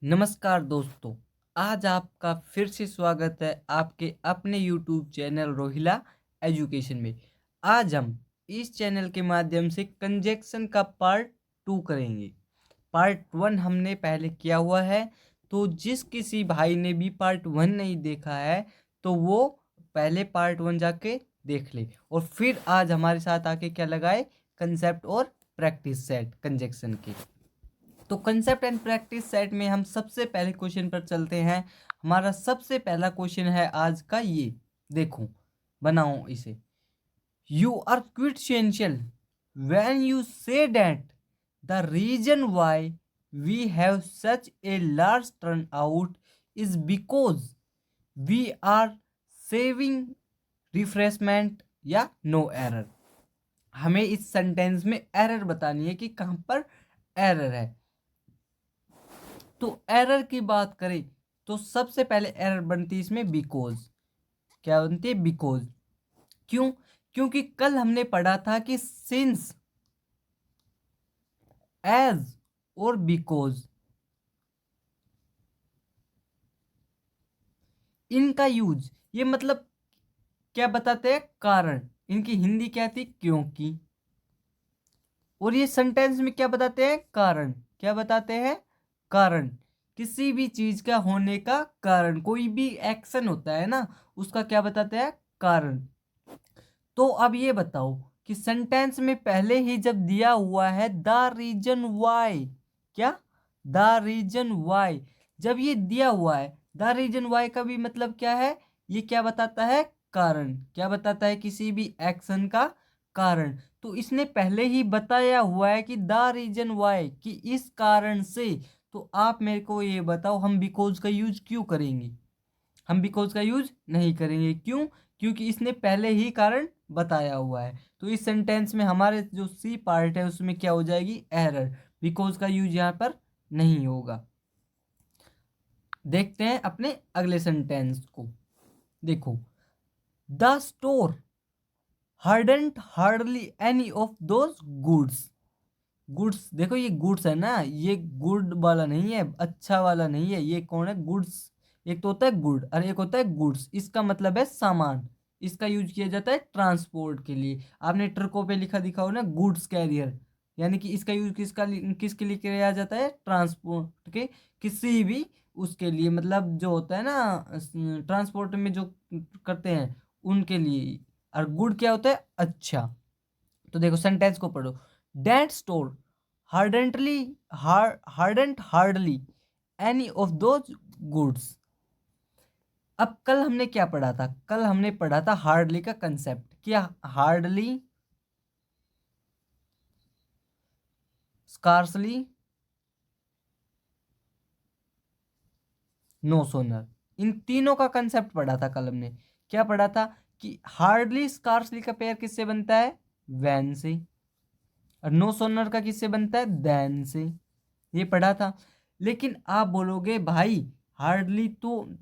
नमस्कार दोस्तों, आज आपका फिर से स्वागत है आपके अपने YouTube चैनल रोहिला एजुकेशन में। आज हम इस चैनल के माध्यम से कंजक्शन का पार्ट 2 करेंगे। पार्ट 1 हमने पहले किया हुआ है, तो जिस किसी भाई ने भी पार्ट 1 नहीं देखा है तो वो पहले पार्ट 1 जाके देख ले और फिर आज हमारे साथ आके क्या लगाए, कंसेप्ट और प्रैक्टिस सेट कंजक्शन के। तो कंसेप्ट एंड प्रैक्टिस सेट में हम सबसे पहले क्वेश्चन पर चलते हैं। हमारा सबसे पहला क्वेश्चन है आज का, ये देखो, बनाओ इसे। You are quintessential when you say that the reason why we have such a large turn out is because we are saving refreshment या नो एरर। हमें इस सेंटेंस में एरर बतानी है कि कहाँ पर एरर है। तो एरर की बात करें तो सबसे पहले एरर बनती है इसमें बिकॉज। क्या बनती है? बिकॉज। क्यों? क्योंकि कल हमने पढ़ा था कि सिंस, एज और बिकॉज, इनका यूज ये मतलब क्या बताते हैं? कारण। इनकी हिंदी क्या थी? क्योंकि। और ये सेंटेंस में क्या बताते हैं? कारण। क्या बताते हैं? कारण। किसी भी चीज का होने का कारण, कोई भी एक्शन होता है ना, उसका क्या बताते हैं? कारण। तो अब ये बताओ कि सेंटेंस में पहले ही जब दिया हुआ है द रीजन वाई, क्या? The reason why. जब ये दिया हुआ है द रीजन वाई का भी मतलब क्या है? ये क्या बताता है? कारण। क्या बताता है? किसी भी एक्शन का कारण। तो इसने पहले ही बताया हुआ है कि द रीजन वाई, कि इस कारण से। तो आप मेरे को ये बताओ, हम बिकॉज का यूज क्यों करेंगे? हम बिकॉज का यूज नहीं करेंगे। क्यों? क्योंकि इसने पहले ही कारण बताया हुआ है। तो इस सेंटेंस में हमारे जो सी पार्ट है उसमें क्या हो जाएगी? एरर। बिकॉज का यूज यहाँ पर नहीं होगा। देखते हैं अपने अगले सेंटेंस को। देखो, the store hadn't hardly any of those goods. Goods, देखो ये गुड्स है ना, ये गुड वाला नहीं है, अच्छा वाला नहीं है। ये कौन है? गुड्स। एक तो होता है गुड और एक होता है गुड्स। इसका मतलब है सामान। इसका यूज किया जाता है ट्रांसपोर्ट के लिए। आपने ट्रकों पे लिखा दिखा हो ना, गुड्स कैरियर, यानी कि इसका यूज किसके लिए किया जाता है? ट्रांसपोर्ट के, किसी भी उसके लिए, मतलब जो होता है ना ट्रांसपोर्ट में जो करते हैं उनके लिए। और गुड क्या होता है? अच्छा। तो देखो सेंटेंस को पढ़ो। That store hardly hadn't hardly any of those goods। अब कल हमने क्या पढ़ा था? कल हमने पढ़ा था हार्डली का कंसेप्ट। क्या? Hardly, scarcely, no sooner. इन तीनों का कंसेप्ट पढ़ा था कल हमने। क्या पढ़ा था? कि हार्डली स्कार्सली का पेयर किससे बनता है? वैन से। और नो सोनर का किससे बनता है? देन से। ये पढ़ा था। लेकिन आप बोलोगे भाई, हार्डली तो,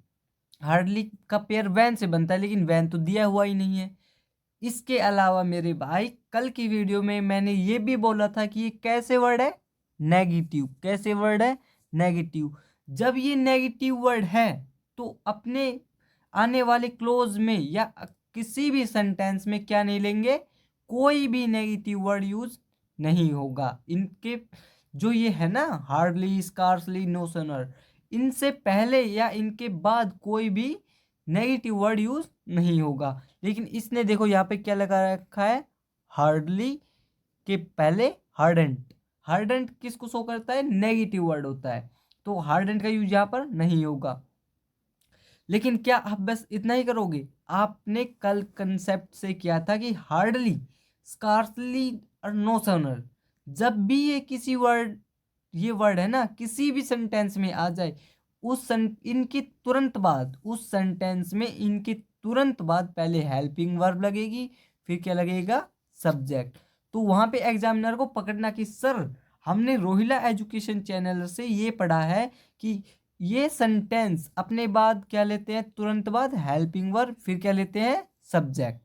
हार्डली का पेयर वैन से बनता है, लेकिन वैन तो दिया हुआ ही नहीं है। इसके अलावा मेरे भाई, कल की वीडियो में मैंने ये भी बोला था कि ये कैसे वर्ड है? नेगेटिव। कैसे वर्ड है? नेगेटिव। जब ये नेगेटिव वर्ड है तो अपने आने वाले क्लोज में या किसी भी सेंटेंस में क्या नहीं लेंगे? कोई भी नेगेटिव वर्ड यूज नहीं होगा। इनके जो ये है ना, हार्डली, स्कार्सली, नो सनर, इनसे पहले या इनके बाद कोई भी नेगेटिव वर्ड यूज नहीं होगा। लेकिन इसने देखो यहाँ पे क्या लगा रखा है? हार्डली के पहले हार्डेंट। हार्डेंट किसको शो करता है? नेगेटिव वर्ड होता है। तो हार्डेंट का यूज यहाँ पर नहीं होगा। लेकिन क्या आप बस इतना ही करोगे? आपने कल कंसेप्ट से किया था कि हार्डली, स्कार्सली और नो सनर, जब भी ये किसी वर्ड, ये वर्ड है ना, किसी भी सेंटेंस में आ जाए, इनके तुरंत बाद, उस सेंटेंस में इनके तुरंत बाद पहले हेल्पिंग वर्ब लगेगी, फिर क्या लगेगा? सब्जेक्ट। तो वहां पे एग्जामिनर को पकड़ना कि सर, हमने रोहिला एजुकेशन चैनल से ये पढ़ा है कि ये सेंटेंस अपने बाद क्या लेते हैं? तुरंत बाद हेल्पिंग वर्ब, फिर क्या लेते हैं? सब्जेक्ट।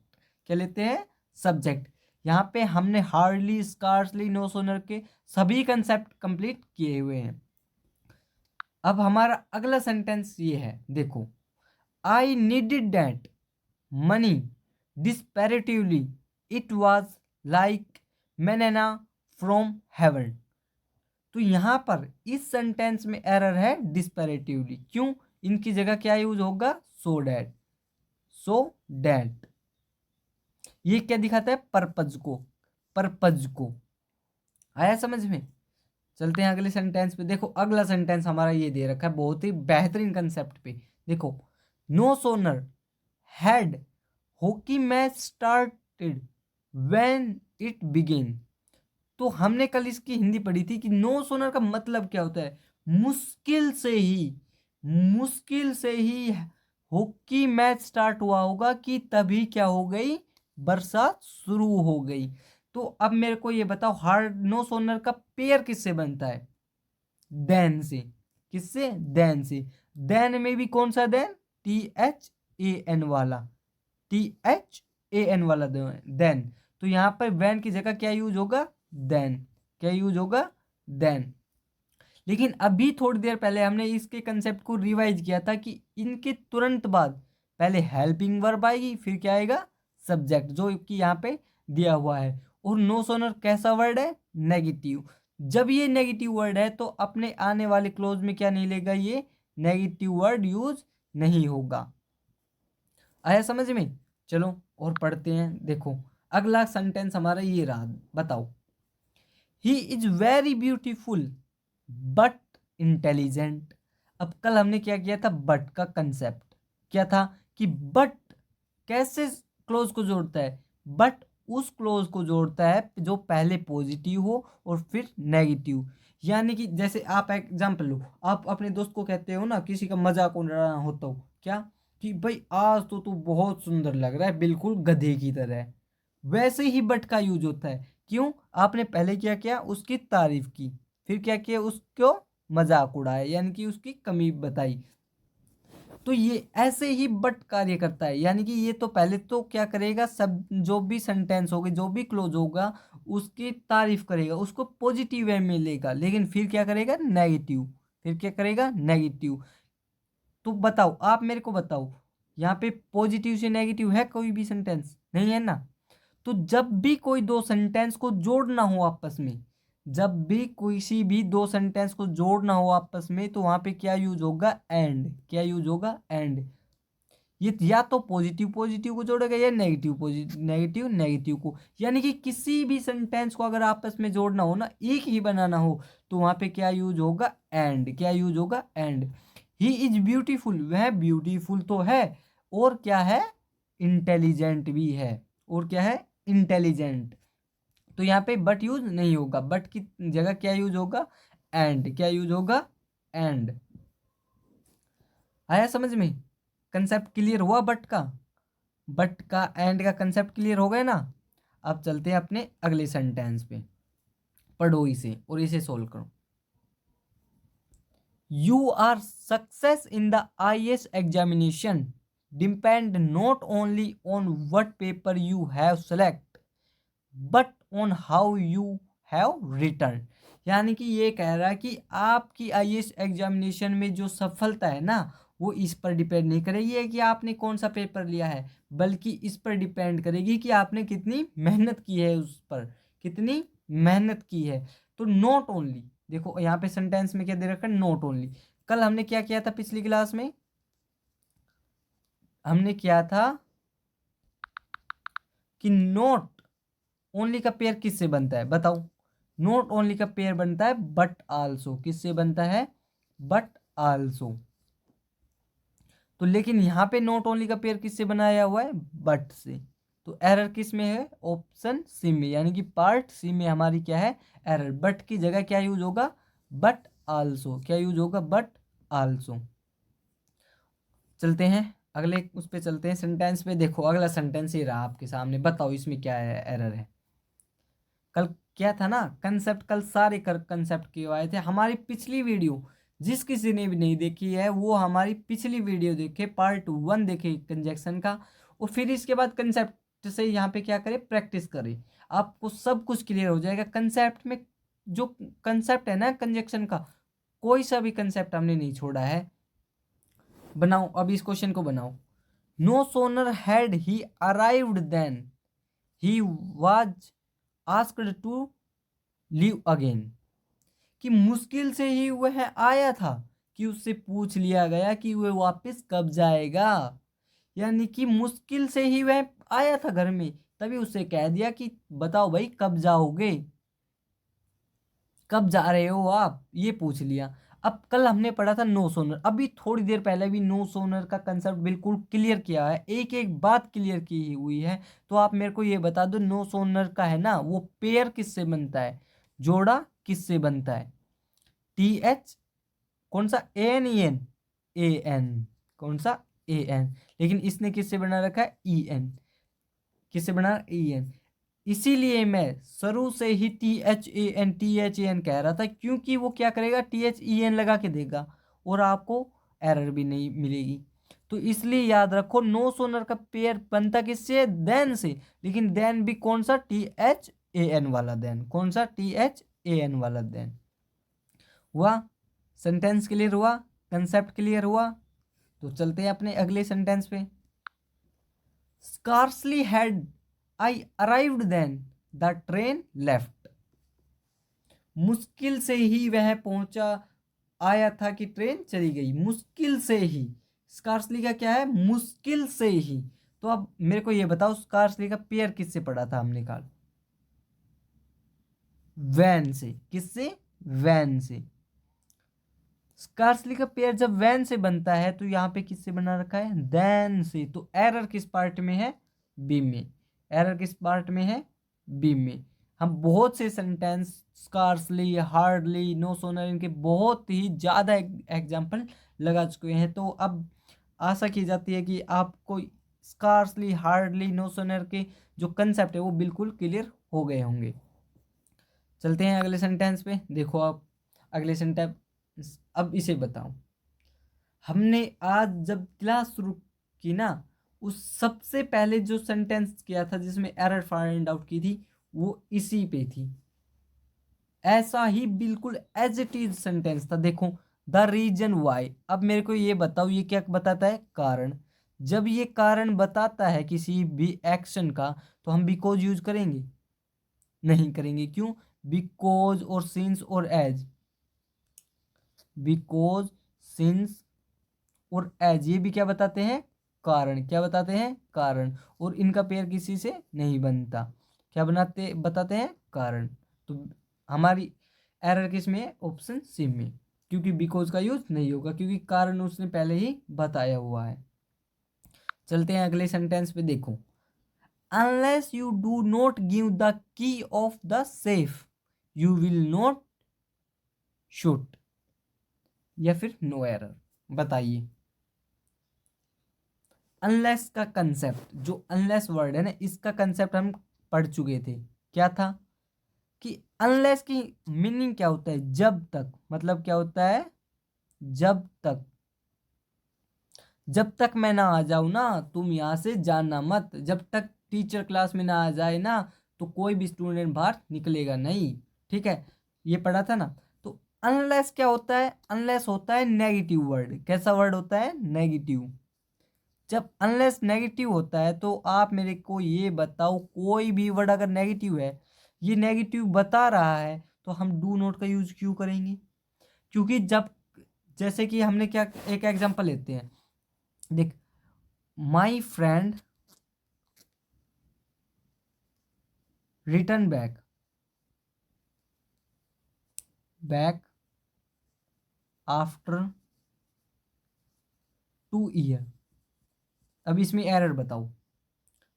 क्या लेते हैं? सब्जेक्ट। यहाँ पे हमने हार्डली, स्कार्सली, नो सोनर के सभी कंसेप्ट कंप्लीट किए हुए हैं। अब हमारा अगला सेंटेंस ये है, देखो, I needed that money desperately, it was like manna from heaven. तो यहाँ पर इस सेंटेंस में एरर है डिस्पैरेटिवली, क्यों? इनकी जगह क्या यूज होगा? So that. सो डैट ये क्या दिखाता है? पर्पज को, पर्पज को। आया समझ में? चलते हैं अगले सेंटेंस पे। देखो अगला सेंटेंस हमारा ये दे रखा है बहुत ही बेहतरीन कंसेप्ट पे। देखो, no sooner had hockey match started when it begin. तो हमने कल इसकी हिंदी पढ़ी थी कि नो सोनर का मतलब क्या होता है? मुश्किल से ही, मुश्किल से ही हॉकी मैच स्टार्ट हुआ होगा कि तभी क्या हो गई? बरसात शुरू हो गई। तो अब मेरे को ये बताओ, हार्ड नो सोनर का पेयर किससे बनता है? देन से। किससे? देन से। देन में भी कौन सा देन? THAN वाला, THAN वाला देन। तो यहाँ पर वैन की जगह क्या यूज होगा? देन। क्या यूज होगा? देन। लेकिन अभी थोड़ी देर पहले हमने इसके कंसेप्ट को रिवाइज किया था कि इनके तुरंत बाद पहले हेल्पिंग वर्ब आएगी, फिर क्या आएगा? सब्जेक्ट, जो कि यहाँ पे दिया हुआ है। और नो सोनर कैसा वर्ड है? नेगेटिव। जब ये नेगेटिव वर्ड है तो अपने आने वाले क्लोज में क्या नहीं लेगा? ये नेगेटिव वर्ड यूज नहीं होगा। आया समझ में? चलो और पढ़ते हैं। देखो अगला सेंटेंस हमारा ये रहा, बताओ, he is very beautiful but intelligent. अब कल हमने क्या किया था? बट का कंसेप्ट क्या था? कि बट कैसे क्लोज को जोड़ता है? बट उस क्लोज को जोड़ता है जो पहले पॉजिटिव हो और फिर नेगेटिव। यानी कि जैसे आप एग्जांपल लो, आप अपने दोस्त को कहते हो ना, किसी का मजाक उड़ा होता हो क्या, कि भाई आज तो तू बहुत सुंदर लग रहा है, बिल्कुल गधे की तरह। वैसे ही बट का यूज होता है। क्यों? आपने पहले क्या किया? उसकी तारीफ की, फिर क्या किया? उसको मजाक उड़ाया, यानी कि उसकी कमी बताई। तो ये ऐसे ही बट कार्य करता है। यानी कि ये तो पहले तो क्या करेगा? सब जो भी सेंटेंस होगा, जो भी क्लोज होगा, उसकी तारीफ करेगा, उसको पॉजिटिव वे में लेगा, लेकिन फिर क्या करेगा? नेगेटिव। फिर क्या करेगा? नेगेटिव। तो बताओ, आप मेरे को बताओ, यहाँ पे पॉजिटिव से नेगेटिव है कोई भी सेंटेंस? नहीं है ना। तो जब भी कोई दो सेंटेंस को जोड़ना हो आपस में, जब भी किसी भी दो सेंटेंस को जोड़ना हो आपस में, तो वहां पे क्या यूज होगा? एंड। क्या यूज होगा? एंड। ये या तो पॉजिटिव पॉजिटिव को जोड़ेगा या नेगेटिव पॉजिटिव नेगेटिव नेगेटिव को। यानी कि किसी भी सेंटेंस को अगर आपस में जोड़ना हो ना, एक ही बनाना हो, तो वहां पे क्या यूज होगा? एंड। क्या यूज होगा? एंड। ही इज ब्यूटीफुल, वह ब्यूटीफुल तो है, और क्या है? इंटेलिजेंट भी है। और क्या है? इंटेलिजेंट। तो यहाँ पे बट यूज नहीं होगा, बट की जगह क्या यूज होगा? एंड। क्या यूज होगा? एंड। आया समझ में? कंसेप्ट क्लियर हुआ बट का? बट का एंड का कंसेप्ट क्लियर हो गया ना। अब चलते हैं अपने अगले सेंटेंस पे। पढ़ो इसे और इसे सोल्व करो। Your success in the IAS examination depend not only on what paper you have select but on how you have return. यानी कि ये कह रहा है कि आपकी IAS एग्जामिनेशन में जो सफलता है ना, वो इस पर डिपेंड नहीं करेगी कि आपने कौन सा पेपर लिया है, बल्कि इस पर डिपेंड करेगी कि आपने कितनी मेहनत की है उस पर, कितनी मेहनत की है। तो नॉट ओनली, देखो यहाँ पे सेंटेंस में क्या दे रखा है? Not only. कल हमने क्या किया था? पिछली क्लास में हमने किया था कि नॉट ओनली का पेयर किससे बनता है? बताओ। नॉट ओनली का पेयर बनता है बट आल्सो। किससे बनता है? But also. तो लेकिन यहाँ पे नॉट ओनली का पेयर किससे बनाया हुआ है? बट से। तो एरर किस में है? ऑप्शन सी में, यानी कि पार्ट सी में हमारी क्या है? एरर। बट की जगह क्या यूज होगा? But also. क्या यूज होगा? But also. चलते हैं अगले उस पे, चलते हैं सेंटेंस पे। देखो अगला सेंटेंस ही रहा आपके सामने, बताओ इसमें क्या है? एरर है। कल क्या था ना, कंसेप्ट, कल सारे कंसेप्ट किए आए थे। हमारी पिछली वीडियो जिस किसी ने भी नहीं देखी है, वो हमारी पिछली वीडियो देखे, पार्ट 1 देखे कंजक्शन का, और फिर इसके बाद कंसेप्ट से यहाँ पे क्या करें? प्रैक्टिस करें। आपको सब कुछ क्लियर हो जाएगा कंसेप्ट में। जो कंसेप्ट है ना कंजक्शन का, कोई सा भी कंसेप्ट हमने नहीं छोड़ा है। बनाओ, अब इस क्वेश्चन को बनाओ। No sooner had he arrived then he was asked to leave again. कि मुश्किल से ही वह आया था कि उससे पूछ लिया गया कि वह वापस कब जाएगा। यानी कि मुश्किल से ही वह आया था घर में, तभी उससे कह दिया कि बताओ भाई कब जाओगे, कब जा रहे हो आप, ये पूछ लिया। अब कल हमने पढ़ा था नो सोनर, अभी थोड़ी देर पहले भी नो सोनर का कंसेप्ट बिल्कुल क्लियर किया है, एक एक बात क्लियर की हुई है। तो आप मेरे को ये बता दो, नो सोनर का है ना, वो पेयर किससे बनता है, जोड़ा किससे बनता है। टी एच कौन सा, A N, E N, A N, कौन सा, ए एन। लेकिन इसने किससे बना रखा है, ई एन, किससे बना, ई एन। इसीलिए मैं शुरू से ही टी एच ए एन कह रहा था, क्योंकि वो क्या करेगा, टी एच ई एन लगा के देगा और आपको एरर भी नहीं मिलेगी। तो इसलिए याद रखो, नो सोनर का पेयर बनता किससे, देन से। लेकिन देन भी कौन सा, टी एच ए एन वाला देन, कौन सा, टी एच ए एन वाला देन। हुआ, सेंटेंस क्लियर हुआ, कंसेप्ट क्लियर हुआ। तो चलते हैं अपने अगले सेंटेंस पे। Scarcely had I arrived then the train left. मुश्किल से ही वह पहुंचा, आया था कि ट्रेन चली गई, मुश्किल से ही। स्कार्सली का क्या है, मुश्किल से ही। तो अब मेरे को ये बताओ, स्कार्सली का पेयर किससे पढ़ा था हमने कल, वैन से। किससे, वैन से। स्कार्सली का पेयर जब वैन से बनता है तो यहाँ पे किससे बना रखा है, देन से। तो एरर किस पार्ट में है, बी में। एरर किस पार्ट में है, बी में। हम बहुत से sentence, scarcely, hardly, no sooner, इनके बहुत ही ज़्यादा एग्जाम्पल लगा चुके हैं। तो अब आशा की जाती है कि आपको स्कार्सली, हार्डली, नो सोनर के जो कंसेप्ट है वो बिल्कुल क्लियर हो गए होंगे। चलते हैं अगले सेंटेंस पे। देखो आप अगले सेंटेंस, अब इसे बताओ। हमने आज जब क्लास शुरू की ना, उस सबसे पहले जो सेंटेंस किया था जिसमें एरर फाइंड आउट की थी, वो इसी पे थी। ऐसा ही बिल्कुल एज इट इज सेंटेंस था। देखो, द रीजन वाई। अब मेरे को ये बताओ, ये क्या बताता है, कारण। जब ये कारण बताता है किसी भी एक्शन का, तो हम बिकॉज यूज करेंगे, नहीं करेंगे। क्यों, बिकॉज और सिंस और एज। बिकॉज, सिंस और एज, ये भी क्या बताते हैं, कारण। क्या बताते हैं, कारण। और इनका पेयर किसी से नहीं बनता, क्या बनाते, बताते हैं, कारण। तो हमारी एरर किस में है, ऑप्शन सी में, क्योंकि बिकॉज का यूज नहीं होगा, क्योंकि कारण उसने पहले ही बताया हुआ है। चलते हैं अगले सेंटेंस पे। देखो, unless you do not give the key of the safe you will not shoot, या फिर नो एरर। बताइए, अनलेस का कंसेप्ट, जो अनलेस वर्ड है ना, इसका कंसेप्ट हम पढ़ चुके थे। क्या था कि अनलेस की मीनिंग क्या होता है, जब तक। मतलब क्या होता है, जब तक। जब तक मैं ना आ जाऊं ना, तुम यहां से जाना मत। जब तक टीचर क्लास में ना आ जाए ना, तो कोई भी स्टूडेंट बाहर निकलेगा नहीं। ठीक है, ये पढ़ा था ना। तो अनलेस क्या होता है, अनलेस होता है नेगेटिव वर्ड। कैसा वर्ड होता है, नेगेटिव। जब अनलेस नेगेटिव होता है, तो आप मेरे को ये बताओ, कोई भी वर्ड अगर नेगेटिव है, ये नेगेटिव बता रहा है, तो हम डू नॉट का यूज क्यों करेंगे। क्योंकि जब, जैसे कि हमने क्या, एक एग्जांपल लेते हैं। देख, my friend return back, back after 2 year. अब इसमें एरर बताओ।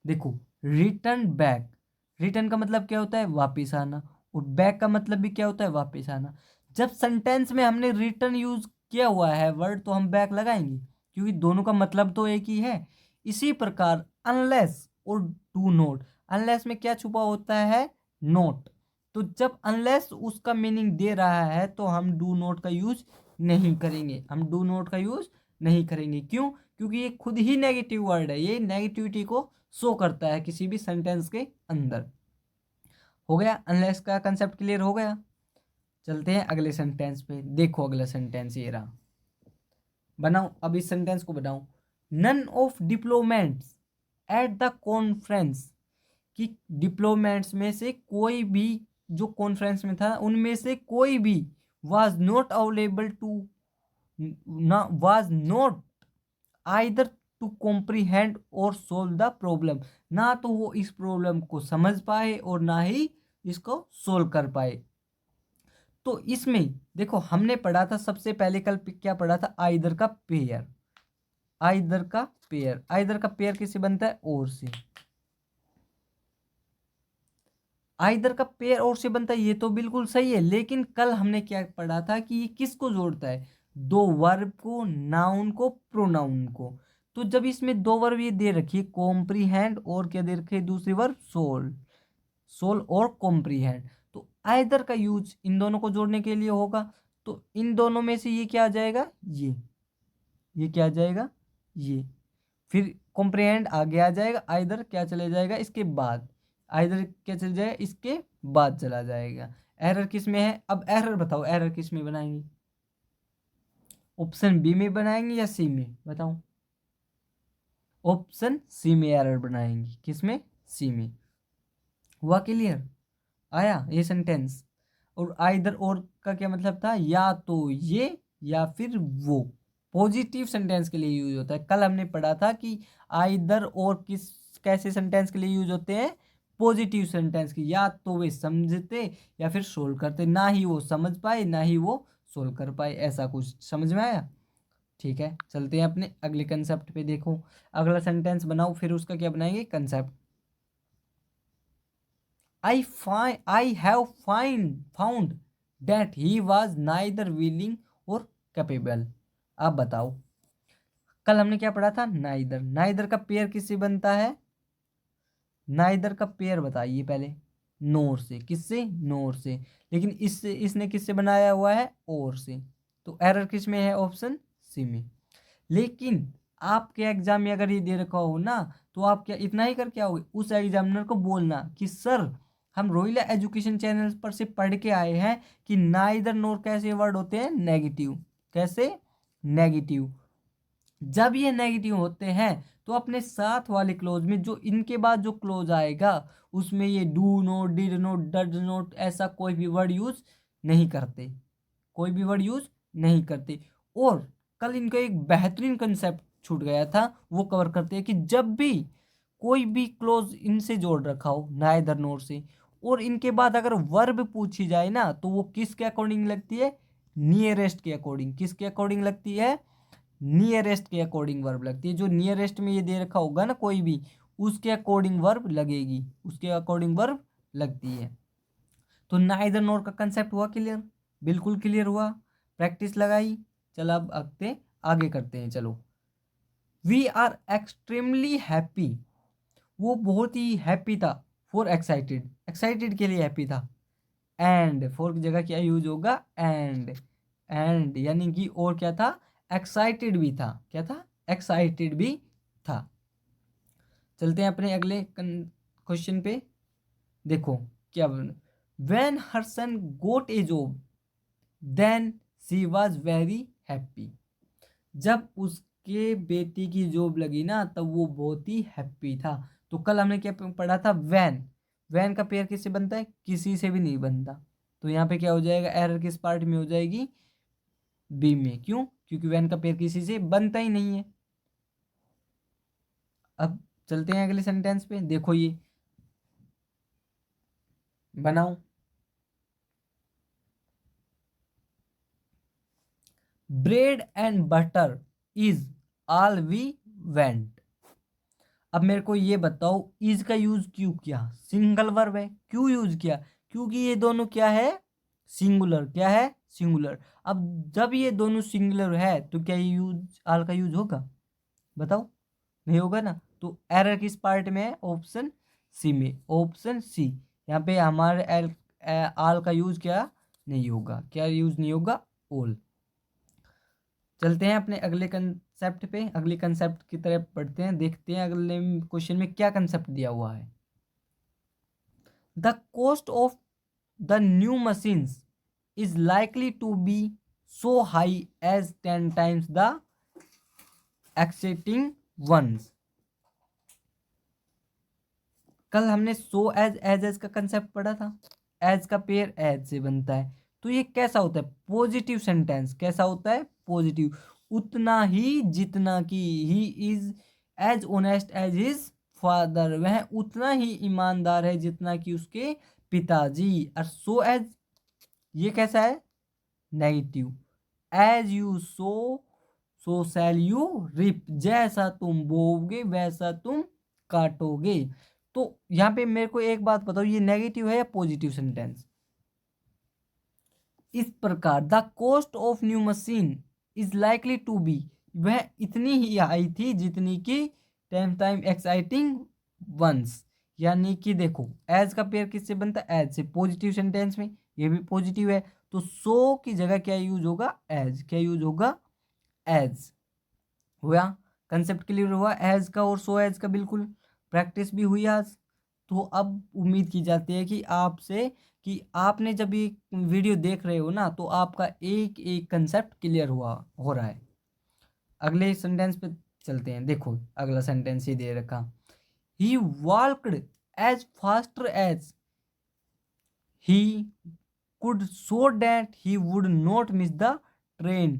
देखो, रिटर्न बैक, रिटर्न का मतलब क्या होता है, वापस आना। और बैक का मतलब भी क्या होता है, वापस आना। जब सेंटेंस में हमने रिटर्न यूज किया हुआ है वर्ड, तो हम बैक लगाएंगे, क्योंकि दोनों का मतलब तो एक ही है। इसी प्रकार अनलेस और डू नॉट, अनलेस में क्या छुपा होता है, नोट। तो जब अनलेस उसका मीनिंग दे रहा है, तो हम डू नॉट का यूज नहीं करेंगे, हम डू नॉट का यूज नहीं करेंगे। क्यों, क्योंकि ये खुद ही नेगेटिव वर्ड है, ये नेगेटिविटी को शो करता है किसी भी सेंटेंस के अंदर। हो गया, अनलेस का कंसेप्ट क्लियर हो गया। चलते हैं अगले सेंटेंस पे। देखो अगला सेंटेंस ये रहा, बनाओ। अब इस सेंटेंस को बनाओ। None of diplomats at the conference, कि डिप्लोमेट्स में से कोई भी जो कॉन्फ्रेंस में था उनमें से कोई भी वाज नॉट अवेलेबल टू, ना was not either to comprehend और सोल्व द प्रॉब्लम, ना तो वो इस प्रॉब्लम को समझ पाए और ना ही इसको सोल्व कर पाए। तो इसमें देखो हमने पढ़ा था सबसे पहले कल क्या पढ़ा था, आइदर का पेयर। आइदर का पेयर, आइदर का पेयर किससे बनता है, और से। आइदर का पेयर और से बनता है, ये तो बिल्कुल सही है। लेकिन कल हमने क्या पढ़ा था कि ये किसको जोड़ता है, दो वर्ब को, नाउन को, प्रोनाउन को। तो जब इसमें दो वर्ब ये दे रखी है, कॉम्प्रीहेंड और क्या दे रखी है, दूसरी वर्ब सोल, सोल और कॉम्प्रीहेंड, तो आइदर का यूज इन दोनों को जोड़ने के लिए होगा। तो इन दोनों में से ये क्या आ जाएगा, ये क्या आ जाएगा, ये। फिर कॉम्प्रीहेंड आगे आ जाएगा, आइदर क्या चले जाएगा इसके बाद, आइदर क्या चल जाएगा इसके बाद चला जाएगा। एरर किस में है, अब एरर बताओ, एरर किस में बनाएंगे, ऑप्शन बी में बनाएंगे या सी में, बताओ। ऑप्शन सी में एरर बनाएंगे, किस में, सी में। हुआ क्लियर, आया ये सेंटेंस। और आइदर और का क्या मतलब था, या तो ये या फिर वो, पॉजिटिव सेंटेंस के लिए यूज होता है। कल हमने पढ़ा था कि आइदर और किस कैसे सेंटेंस के लिए यूज होते हैं, पॉजिटिव सेंटेंस की, या तो वे समझते या फिर सोल्व करते, ना ही वो समझ पाए ना ही वो सोल्व कर पाए, ऐसा कुछ समझ में आया। ठीक है, चलते हैं अपने अगले कंसेप्ट पे। देखो अगला सेंटेंस बनाओ, फिर उसका क्या बनाएंगे, concept. I have found that he was neither willing or capable। अब बताओ, कल हमने क्या पढ़ा था, नाइदर। नाइदर का पेयर किससे बनता है, नाइदर का पेयर बताइए पहले, नोर से। किससे, नोर से। लेकिन इससे इसने किससे बनाया हुआ है, और से। तो एरर किस में है, ऑप्शन सी में। लेकिन आपके एग्जाम में अगर ये दे रखा हो ना, तो आप क्या इतना ही करके आओगे, उस एग्जामिनर को बोलना कि सर हम रोहिला एजुकेशन चैनल पर से पढ़ के आए हैं कि नाइदर नोर कैसे वर्ड होते हैं, नेगेटिव। कैसे, नेगेटिव। जब ये नेगेटिव होते हैं तो अपने साथ वाले क्लोज में जो इनके बाद जो क्लोज आएगा उसमें ये do not, did note, does note, ऐसा कोई भी वर्ड यूज नहीं करते, कोई भी वर्ड यूज नहीं करते। और कल इनका एक बेहतरीन कंसेप्ट छूट गया था, वो कवर करते हैं कि जब भी कोई भी क्लोज इनसे जोड़ रखा हो नाइदर नोर से, और इनके बाद अगर वर्ब पूछी जाए ना, तो वो किसके अकॉर्डिंग लगती है, नियरेस्ट के अकॉर्डिंग। किसके अकॉर्डिंग लगती है, नियरेस्ट के अकॉर्डिंग वर्ब लगती है। जो नियरेस्ट में ये दे रखा होगा ना कोई भी, उसके अकॉर्डिंग वर्ब लगेगी, उसके अकॉर्डिंग वर्ब लगती है। तो नाइदर नोर का कंसेप्ट हुआ क्लियर, बिल्कुल क्लियर हुआ, प्रैक्टिस लगाई। चलो अब आगे आगे करते हैं, चलो। वी आर एक्सट्रीमली हैप्पी, वो बहुत ही हैप्पी था। फॉर एक्साइटेड, एक्साइटेड के लिए हैप्पी था। एंड फॉर की जगह क्या यूज होगा, एंड यानी कि और क्या था, एक्साइटेड भी था। क्या था, एक्साइटेड भी था। चलते हैं अपने अगले क्वेश्चन पे। देखो क्या, when her son got a job then she was very happy. जब उसके बेटी की जॉब लगी ना तब वो बहुत ही हैप्पी था। तो कल हमने क्या पढ़ा था, वैन। वैन का पेयर किससे बनता है, किसी से भी नहीं बनता। तो यहाँ पे क्या हो जाएगा, एरर किस पार्ट में हो जाएगी, बी में। क्यों, क्योंकि वैन का पेयर किसी से बनता ही नहीं है। अब चलते हैं अगले सेंटेंस पे। देखो ये बनाओ, bread and butter is all we want. अब मेरे को ये बताओ, इज का यूज क्यों किया, सिंगल वर्ब है, क्यों यूज किया, क्योंकि ये दोनों क्या है, सिंगुलर। क्या है, सिंगुलर। अब जब ये दोनों सिंगुलर है तो क्या ये यूज आल का यूज होगा, बताओ, नहीं होगा ना। तो एरर किस पार्ट में है, ऑप्शन सी में, ऑप्शन सी। यहाँ पे हमारे एल आल का यूज क्या नहीं होगा, क्या यूज नहीं होगा, ऑल। चलते हैं अपने अगले कंसेप्ट पे, अगले कंसेप्ट की तरफ बढ़ते हैं, देखते हैं अगले क्वेश्चन में क्या कंसेप्ट दिया हुआ है। The cost of the new machines is likely to be so high as 10 times the exciting ones. कल हमने सो एज का कंसेप्ट पढ़ा था। एज का पेयर एज से बनता है, तो ये कैसा होता है? Positive sentence. कैसा होता है? पॉजिटिव। उतना ही जितना कि he is as honest as his father, वह उतना ही ईमानदार है जितना कि उसके पिताजी। और सो एज ये कैसा है? Negative. As you sow shall you reap, जैसा तुम बोओगे वैसा तुम काटोगे। तो यहाँ पे मेरे को एक बात बताओ, ये नेगेटिव है या पॉजिटिव सेंटेंस? इस प्रकार the cost of new machine is likely to be, वह इतनी ही आई थी जितनी की 10 टाइम एक्साइटिंग वंस। यानी कि देखो एज का पेयर किससे बनता है? एज से। पॉजिटिव सेंटेंस में ये भी पॉजिटिव है, तो सो की जगह क्या यूज होगा? एज। क्या यूज होगा? एज। हुआ? कंसेप्ट क्लियर हुआ एज का और सो एज का? बिल्कुल। प्रैक्टिस भी हुई आज। तो अब उम्मीद की जाती है कि आपसे कि आपने जब ये वीडियो देख रहे हो ना, तो आपका एक एक कंसेप्ट क्लियर हो रहा है। अगले सेंटेंस पे चलते हैं। देखो अगला सेंटेंस ही दे रखा, he walked as faster as he could so that he would not miss the train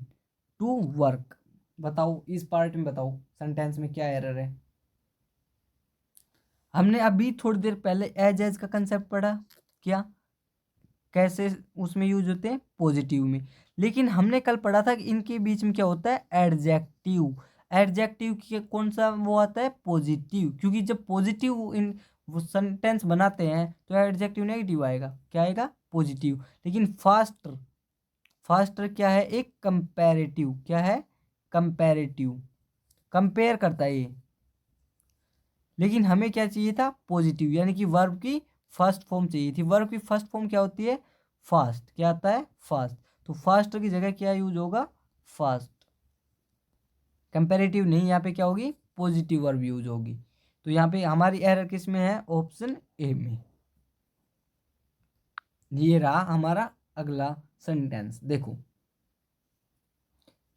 to work. बताओ इस पार्ट में, बताओ सेंटेंस में क्या एरर है? हमने अभी थोड़ी देर पहले एज का कंसेप्ट पढ़ा। क्या? कैसे उसमें यूज होते हैं? पॉजिटिव में। लेकिन हमने कल पढ़ा था कि इनके बीच में क्या होता है? एडजेक्टिव। एडजेक्टिव की कौन सा वो आता है? पॉजिटिव। क्योंकि जब पॉजिटिव इन वो सेंटेंस बनाते हैं तो एडजेक्टिव नेगेटिव आएगा। क्या आएगा? पॉजिटिव। लेकिन फास्टर, फास्टर क्या है? एक कंपैरेटिव। क्या है? कंपैरेटिव। कंपेयर करता है ये। लेकिन हमें क्या चाहिए था? पॉजिटिव, यानी कि वर्ब की फर्स्ट फॉर्म चाहिए थी। वर्ब की फर्स्ट फॉर्म क्या होती है? फास्ट। क्या आता है? फास्ट। तो फास्ट की जगह क्या यूज होगा? फास्ट। कंपैरेटिव नहीं, यहाँ पे क्या होगी? पॉजिटिव वर्ब यूज होगी। तो यहाँ पे हमारी एरर किस में है? ऑप्शन ए में। ये रहा हमारा अगला सेंटेंस। देखो,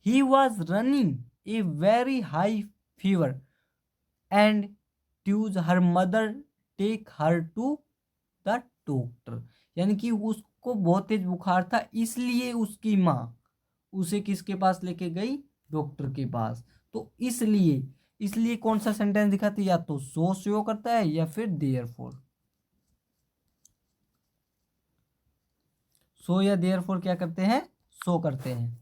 he was running a very high fever and choose her mother take her to the doctor. यानी कि उसको बहुत तेज बुखार था, इसलिए उसकी माँ उसे किसके पास लेके गई? डॉक्टर के पास। तो इसलिए, इसलिए कौन सा सेंटेंस दिखाती है? या तो सो शो करता है या फिर देयरफॉर। सो या देयरफॉर क्या करते हैं? सो करते हैं।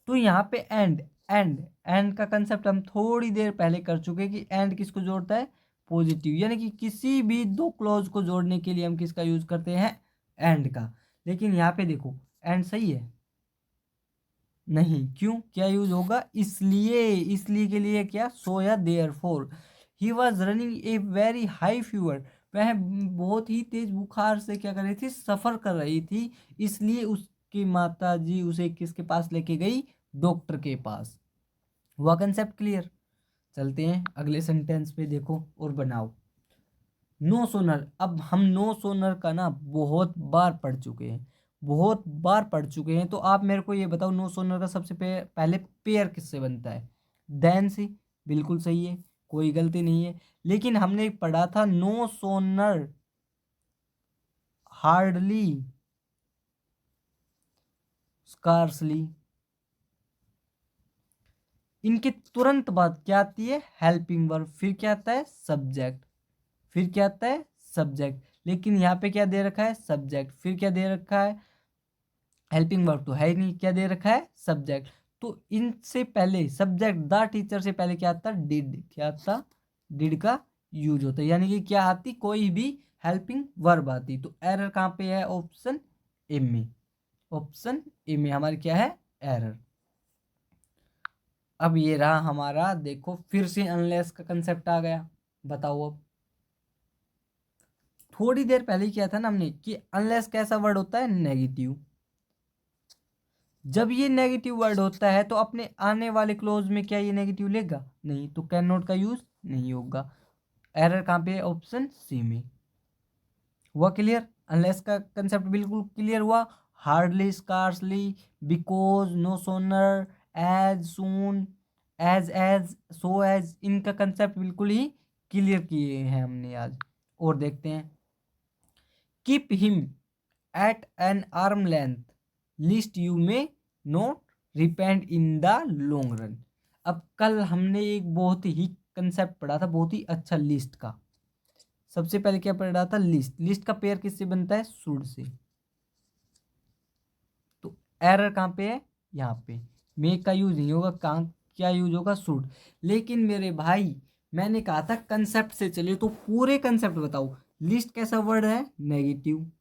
तो यहाँ पे एंड का कंसेप्ट हम थोड़ी देर पहले कर चुके कि एंड किसको जोड़ता है? पॉजिटिव। यानी कि किसी भी दो क्लॉज को जोड़ने के लिए हम किसका यूज करते हैं? एंड का। लेकिन यहाँ पे देखो एंड सही है? नहीं। क्यों? क्या यूज होगा? इसलिए। इसलिए के लिए क्या? सो या therefore. He was running a very high fever, वह बहुत ही तेज बुखार से क्या कर रही थी? सफर कर रही थी। इसलिए उसकी माता जी उसे किसके पास लेके गई? डॉक्टर के पास। हुआ कंसेप्ट क्लियर? चलते हैं अगले सेंटेंस पे, देखो और बनाओ। No sooner. अब हम नो सोनर का ना बहुत बार पढ़ चुके हैं, बहुत बार पढ़ चुके हैं। तो आप मेरे को ये बताओ, नो सोनर का सबसे पहले पेयर किससे बनता है? देन से। बिल्कुल सही है, कोई गलती नहीं है। लेकिन हमने पढ़ा था नो सोनर हार्डली स्कार्सली। इनके तुरंत बाद क्या आती है? Helping verb. फिर क्या आता है? सब्जेक्ट। फिर क्या आता है? सब्जेक्ट। लेकिन यहाँ पे क्या दे रखा है? सब्जेक्ट। फिर क्या दे रखा है? हेल्पिंग वर्ब तो है ही नहीं। क्या दे रखा है? सब्जेक्ट। तो इनसे पहले सब्जेक्ट द टीचर से पहले क्या आता? डिड। क्या आता? डिड का यूज होता है। यानी कि क्या आती? कोई भी हेल्पिंग वर्ब आती। तो एरर कहाँ पे है? ऑप्शन ए में। ऑप्शन ए में हमारी क्या है? एरर। अब ये रहा हमारा, देखो फिर से अनलेस का कंसेप्ट आ गया। बताओ अब। थोड़ी देर पहले किया था ना हमने कि अनलेस कैसा वर्ड होता है? नेगेटिव। जब ये नेगेटिव वर्ड होता है तो अपने आने वाले क्लोज में क्या ये नेगेटिव लेगा? नहीं। तो कैन नॉट का यूज नहीं होगा। एरर कहाँ पे है? ऑप्शन सी में। हुआ क्लियर? अनलेस का कंसेप्ट बिल्कुल क्लियर हुआ। Hardly, scarcely, because, no sooner, as, soon, as, so as, इनका कंसेप्ट बिल्कुल ही क्लियर किए हैं हमने आज। और देखते हैं, keep him at an arm length lest you may not repent in the long run. अब कल हमने एक बहुत ही कंसेप्ट पढ़ा था, बहुत ही अच्छा, लिस्ट का। सबसे पहले क्या पढ़ा था? लिस्ट। लिस्ट का पेयर किससे बनता है? Should say. तो एरर कहाँ पे है? यहाँ पे। मेक का यूज नहीं होगा, कहाँ क्या यूज होगा? शुड। लेकिन मेरे भाई मैंने कहा था कंसेप्ट से चलिए, तो पूरे कंसेप्ट बताओ। लिस्ट कैसा वर्ड है? नेगेटिव।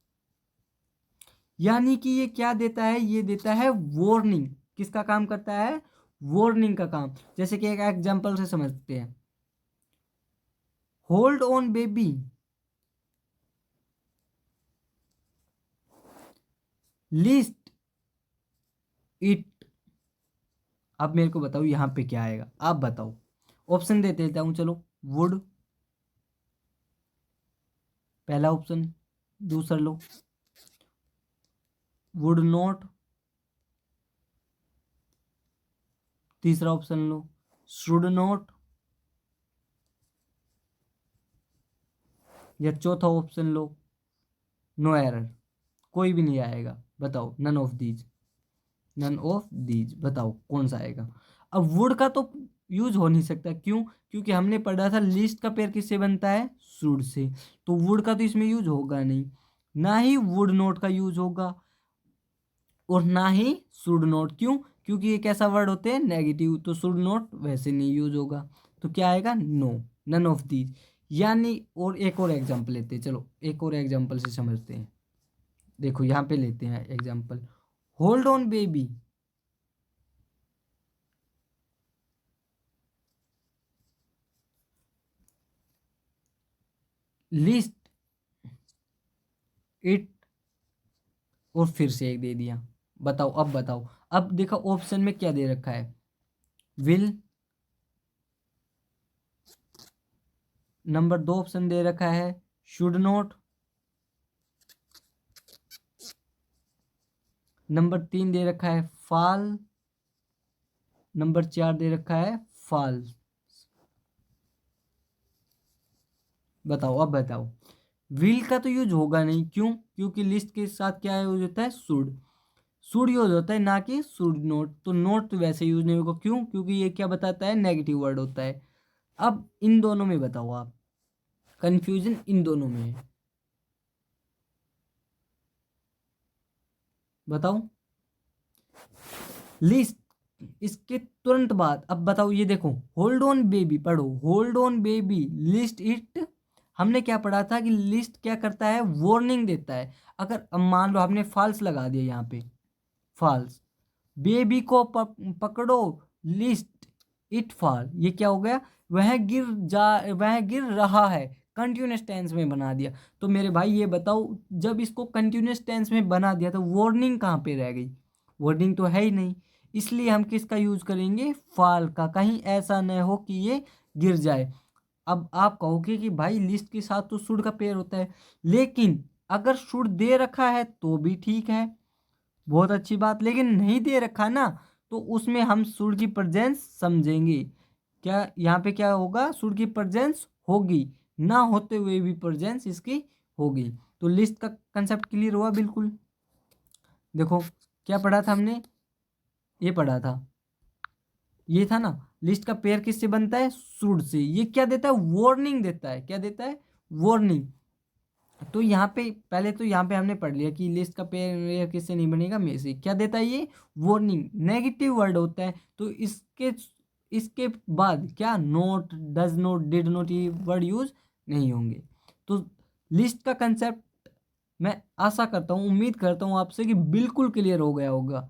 यानी कि ये क्या देता है? ये देता है वार्निंग। किसका काम करता है? वार्निंग का काम। जैसे कि एक एग्जांपल से समझते हैं, hold on baby, list it. अब मेरे को बताओ यहां पे क्या आएगा, आप बताओ। ऑप्शन देते देता हूं, चलो। वुड पहला ऑप्शन, दूसरा लो, वुड नॉट, तीसरा ऑप्शन लो, शुड नॉट, या चौथा ऑप्शन लो, नो एरर। कोई भी नहीं आएगा, बताओ। None of these, none of these, बताओ कौन सा आएगा। अब वुड का तो यूज हो नहीं सकता, क्यों? क्योंकि हमने पढ़ा था लिस्ट का पेयर किससे बनता है? Should say. तो वुड का तो इसमें यूज होगा नहीं, ना ही वुड नोट का यूज होगा, और ना ही शुड नोट। क्यों? क्योंकि ये कैसा वर्ड होते हैं? नेगेटिव। तो शुड नोट वैसे नहीं यूज होगा। तो क्या आएगा? No, none of these. यानी, और एक और एग्जांपल लेते हैं, चलो एक और एग्जांपल से समझते हैं। देखो यहाँ पे लेते हैं example, hold on baby, list it, और फिर से एक दे दिया। बताओ, अब बताओ। अब देखो ऑप्शन में क्या दे रखा है? विल, नंबर 2 ऑप्शन दे रखा है शुड नॉट, नंबर 3 दे रखा है फाल, नंबर 4 दे रखा है फाल। बताओ, अब बताओ। विल का तो यूज होगा नहीं, क्यों? क्योंकि लिस्ट के साथ क्या यूज होता है? शुड। शुड यूज होता है, ना कि शुड नोट। तो नोट तो वैसे यूज नहीं होगा, क्यों? क्योंकि ये क्या बताता है? नेगेटिव वर्ड होता है। अब इन दोनों में बताओ आप, कंफ्यूजन इन दोनों में है, बताओ। लिस्ट, इसके तुरंत बाद अब बताओ, ये देखो, होल्ड ऑन बेबी पढ़ो, hold on baby, list it. हमने क्या पढ़ा था कि लिस्ट क्या करता है? वार्निंग देता है। अगर अब मान लो हमने फॉल्स लगा दिया यहाँ पे, फॉल्स, बेबी को पकड़ो, लिस्ट इट फॉल, ये क्या हो गया? वह गिर रहा है, कंटिन्यूस टेंस में बना दिया। तो मेरे भाई ये बताओ, जब इसको कंटिन्यूस टेंस में बना दिया तो वार्निंग कहाँ पे रह गई? वार्निंग तो है ही नहीं। इसलिए हम किसका यूज करेंगे? फॉल का, कहीं ऐसा न हो कि ये गिर जाए। अब आप कहोगे कि भाई लिस्ट के साथ तो शुड का पेयर होता है, लेकिन अगर शुड दे रखा है तो भी ठीक है, बहुत अच्छी बात। लेकिन नहीं दे रखा ना, तो उसमें हम शुड की प्रेजेंस समझेंगे। क्या यहाँ पे क्या होगा? शुड की प्रेजेंस होगी, ना होते हुए भी प्रेजेंस इसकी होगी। तो लिस्ट का कंसेप्ट क्लियर हुआ बिल्कुल। देखो क्या पढ़ा था हमने? ये पढ़ा था, ये था ना, लिस्ट का पेयर किससे बनता है? Should say. ये क्या देता है? वार्निंग देता है। क्या देता है? वार्निंग। तो यहाँ पे पहले तो यहाँ पे हमने पढ़ लिया कि लिस्ट का पेयर किससे नहीं बनेगा? में से। क्या देता है ये? वार्निंग। नेगेटिव वर्ड होता है, तो इसके इसके बाद क्या? Note, does note, did note, ये वर्ड यूज नहीं होंगे। तो लिस्ट का कंसेप्ट मैं आशा करता हूँ, उम्मीद करता हूँ आपसे कि बिल्कुल क्लियर हो गया होगा।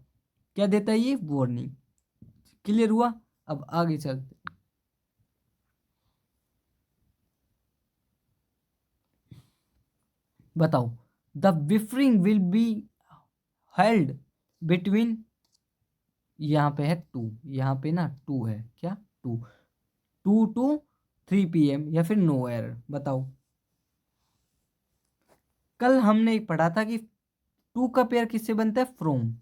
क्या देता है ये? वार्निंग। क्लियर हुआ? अब आगे चलते, बताओ। The differing will be held between, यहाँ पे है टू, यहाँ पे ना टू है, क्या? टू, 2 to 3 PM, या फिर नो एरर। बताओ, कल हमने एक पढ़ा था कि टू का पेयर किससे बनता है? फ्रॉम,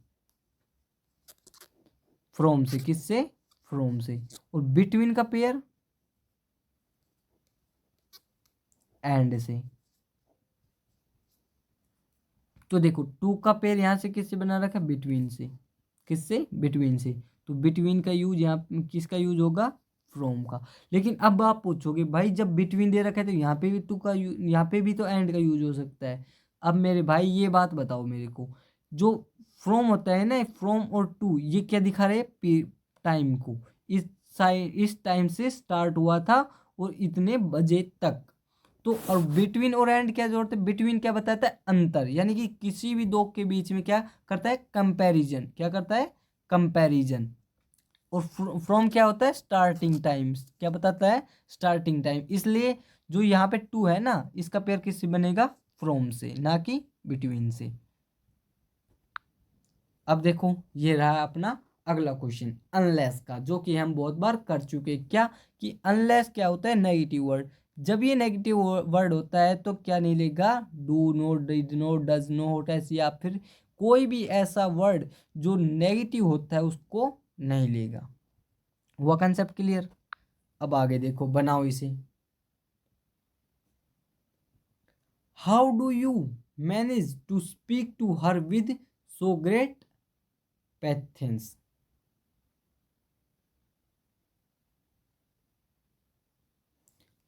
फ्रॉम से, किससे? फ्रॉम से। और बिटवीन का पेयर एंड से। तो देखो टू का पेयर यहां से किससे बना रखा है? बिटवीन से। किससे? बिटवीन से। तो बिटवीन का यूज यहाँ किसका यूज होगा? फ्रॉम का। लेकिन अब आप पूछोगे भाई जब बिटवीन दे रखा है तो यहाँ पे भी टू का यहाँ पे भी तो एंड का यूज हो सकता है। अब मेरे भाई ये बात बताओ मेरे को, जो फ्रॉम होता है ना, फ्रॉम और टू ये क्या दिखा रहे हैं? टाइम को। इस इस टाइम से स्टार्ट हुआ था और इतने बजे तक। तो और बिटवीन और एंड क्या जोड़ते हैं? बिटवीन क्या बताता है? अंतर, यानी कि किसी भी दो के बीच में क्या करता है? कंपैरिजन। क्या करता है? कंपैरिजन। और फ्रॉम क्या होता है? Starting time. क्या बताता है? Starting time. इसलिए जो यहाँ पे टू है ना, इसका पेयर किससे बनेगा? फ्रॉम से, ना कि बिटवीन से। अब देखो ये रहा अपना अगला क्वेश्चन अनलेस का, जो कि हम बहुत बार कर चुके। क्या कि अनलेस क्या होता है? Negative word. जब ये नेगेटिव वर्ड होता है तो क्या नहीं लेगा? Do not, did note, does note, ऐसे या फिर कोई भी ऐसा वर्ड जो नेगेटिव होता है उसको नहीं लेगा। हुआ कंसेप्ट क्लियर? अब आगे देखो, बनाओ इसे। How do you manage to speak to her with so great patience?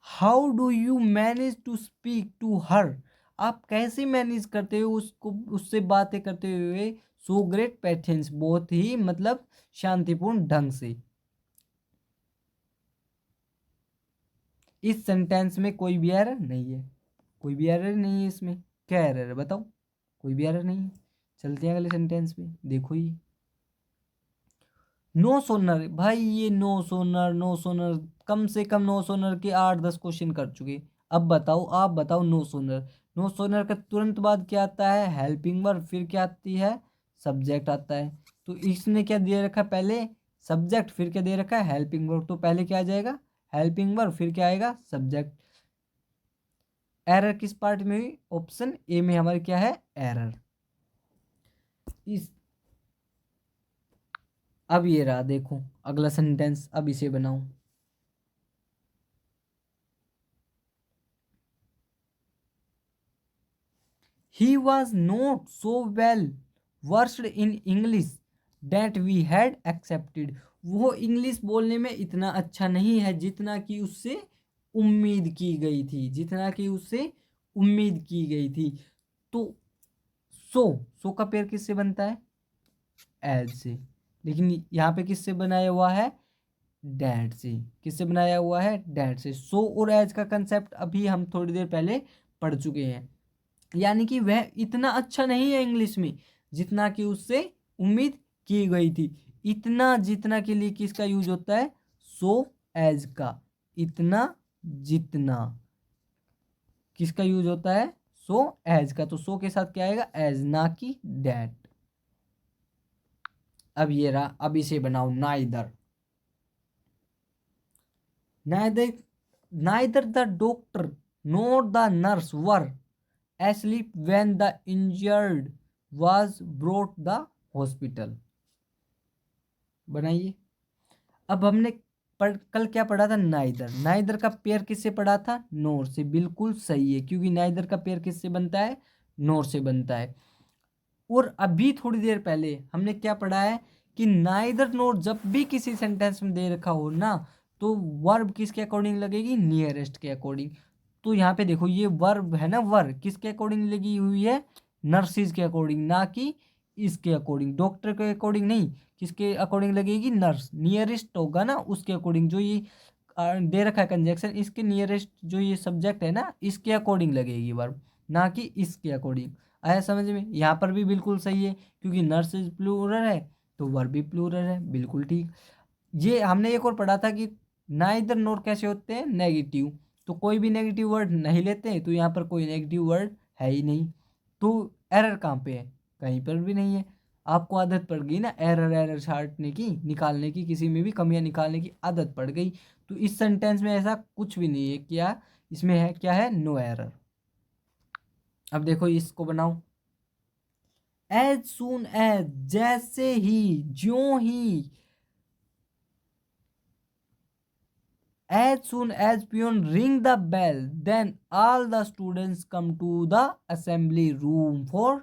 How do you manage to speak to her? आप कैसे मैनेज करते हो उसको, उससे बातें करते हुए? सो ग्रेट पैथेंस, बहुत ही मतलब शांतिपूर्ण ढंग से। इस सेंटेंस में कोई भी एरर नहीं है। कोई भी एरर नहीं है इसमें। क्या एरर है बताओ? कोई भी एरर नहीं है। चलते हैं अगले सेंटेंस पे, देखो ये नो सोनर। भाई ये नो सोनर, नो सोनर, कम से कम नो सोनर के 8-10 क्वेश्चन कर चुके। अब बताओ, आप बताओ नो सोनर। नो सोनर का तुरंत बाद क्या आता है? हेल्पिंग वर्ब, फिर क्या आती है? सब्जेक्ट आता है। तो इसने क्या दे रखा है? पहले सब्जेक्ट, फिर क्या दे रखा है? Helping verb. तो पहले क्या आ जाएगा? हेल्पिंग वर्ब, फिर क्या आएगा? सब्जेक्ट। एरर किस पार्ट में हुई? ऑप्शन ए में हमारे क्या है? एरर। इस अब ये रहा, देखो अगला सेंटेंस, अब इसे बनाओ। He was not so well versed in English that we had accepted. वो इंग्लिश बोलने में इतना अच्छा नहीं है जितना कि उससे उम्मीद की गई थी, जितना कि उससे उम्मीद की गई थी। तो सो, सो का पेयर किससे बनता है? एज से। लेकिन यहाँ पे किससे बनाया हुआ है? डैड से। किससे बनाया हुआ है? डैड से। सो और एज का कंसेप्ट अभी हम थोड़ी देर पहले पढ़ चुके हैं। यानी कि वह इतना अच्छा नहीं है इंग्लिश में जितना कि उससे उम्मीद की गई थी। इतना जितना के लिए किसका यूज होता है? सो एज का। इतना जितना किसका यूज होता है? सो एज का। तो सो के साथ क्या आएगा? एज, ना कि डैट। अब ये रहा, अब इसे बनाओ neither. Neither, neither the doctor nor the nurse were asleep when the injured was brought the hospital। बनाइए। अब हमने कल क्या पढ़ा था? नाइदर। नाइदर का पेयर किससे पढ़ा था? नोर से। बिल्कुल सही है, क्योंकि नाइदर का पेयर किससे बनता है? नोर से बनता है। और अभी थोड़ी देर पहले हमने क्या पढ़ा है कि नाइदर नोर जब भी किसी सेंटेंस में दे रखा हो ना, तो वर्ब किसके अकॉर्डिंग लगेगी? नियरेस्ट के अकॉर्डिंग। तो यहाँ पे देखो ये वर्ब है ना, वर्ब किसके अकॉर्डिंग लगी हुई है? नर्सिस के अकॉर्डिंग, ना कि इसके अकॉर्डिंग, डॉक्टर के अकॉर्डिंग नहीं। किसके अकॉर्डिंग लगेगी? नर्स। नियरेस्ट होगा ना उसके अकॉर्डिंग। जो ये दे रखा है कंजक्शन, इसके नियरेस्ट जो ये सब्जेक्ट है ना, इसके अकॉर्डिंग लगेगी वर्ब, ना कि इसके अकॉर्डिंग। आया समझ में? यहाँ पर भी बिल्कुल सही है, क्योंकि नर्स इज प्लूरल है तो वर्ब भी प्लूरल है। बिल्कुल ठीक। ये हमने एक और पढ़ा था कि नाइदर नोर कैसे होते हैं? नेगेटिव। तो कोई भी नेगेटिव वर्ड नहीं लेते हैं, तो यहाँ पर कोई नेगेटिव वर्ड है ही नहीं। तो एरर कहाँ पे है? कहीं पर भी नहीं है। आपको आदत पड़ गई ना एरर, एरर छांटने की, निकालने की, किसी में भी कमियां निकालने की आदत पड़ गई। तो इस सेंटेंस में ऐसा कुछ भी नहीं है। क्या इसमें है? क्या है? No error. अब देखो इसको बनाओ। एज सून एज, जैसे ही, ज्यों ही, as soon as peon ring the bell, then all the students come to the assembly room for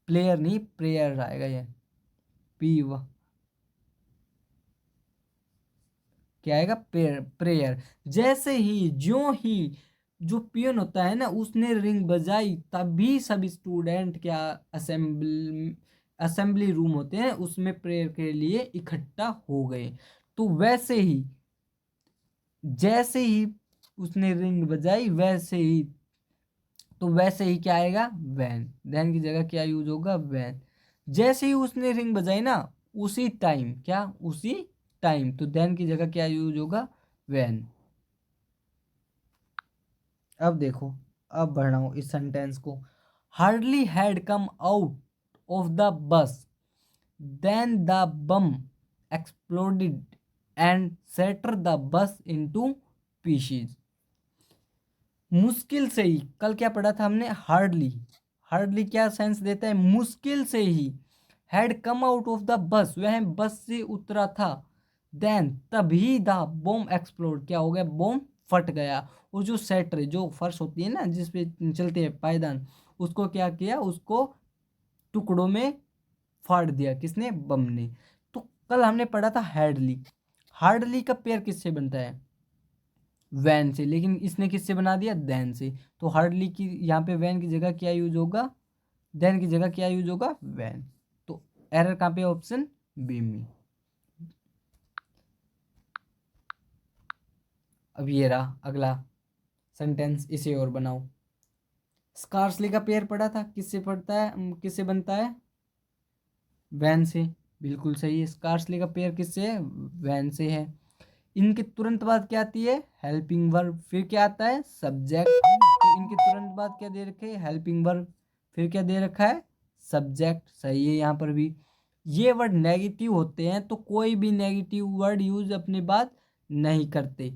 player, नहीं प्रेयर आएगा ये, पी क्या आएगा, प्रेयर। जैसे ही, ज्यों ही जो पियन होता है ना उसने रिंग बजाई, तभी सभी स्टूडेंट क्या असेंबली रूम होते हैं उसमें प्रेयर के लिए इकट्ठा हो गए। तो वैसे ही, जैसे ही उसने रिंग बजाई वैसे ही, तो वैसे ही क्या आएगा, वैन। देन की जगह क्या यूज होगा, वैन। जैसे ही उसने रिंग बजाई ना, उसी टाइम, क्या उसी टाइम, तो देन की जगह क्या यूज होगा, वैन। अब देखो, अब बढ़ाओ इस सेंटेंस को। Hardly had come out of the bus then the bomb exploded and shatter the bus into pieces. मुश्किल से ही, कल क्या पढ़ा था हमने, हार्डली। हार्डली क्या सेंस देता है, मुश्किल से ही। Had come out of the bus, वह बस से उतरा था। देन तभी द बॉम्ब एक्सप्लोड, क्या हो गया, बॉम्ब फट गया। और जो सेटर, जो फर्श होती है ना जिसपे चलते हैं पायदान, उसको क्या किया, उसको टुकड़ों में फाड़ दिया, किसने, बम ने। तो कल हमने पढ़ा था हार्डली। हार्डली का पेयर किससे बनता है, वैन से, लेकिन इसने किससे बना दिया, देन से। तो हार्डली की यहाँ पे वैन की जगह क्या यूज होगा, देन की जगह क्या यूज होगा, वैन। तो एरर कहाँ पे, ऑप्शन बी में। अब ये रहा अगला सेंटेंस, इसे और बनाओ। स्कार्सली का पेयर पढ़ा था, किससे पढ़ता है, किससे बनता है, वैन से। बिल्कुल सही है, स्कार्सली का पेयर किससे है, वैन से है। इनके तुरंत बाद क्या आती है, हेल्पिंग वर्ब, फिर क्या आता है, सब्जेक्ट। तो इनके तुरंत बाद क्या दे रखे है, हेल्पिंग वर्ब, फिर क्या दे रखा है, सब्जेक्ट। सही है यहाँ पर भी। ये वर्ड नेगेटिव होते हैं तो कोई भी नेगेटिव वर्ड यूज अपने बाद नहीं करते।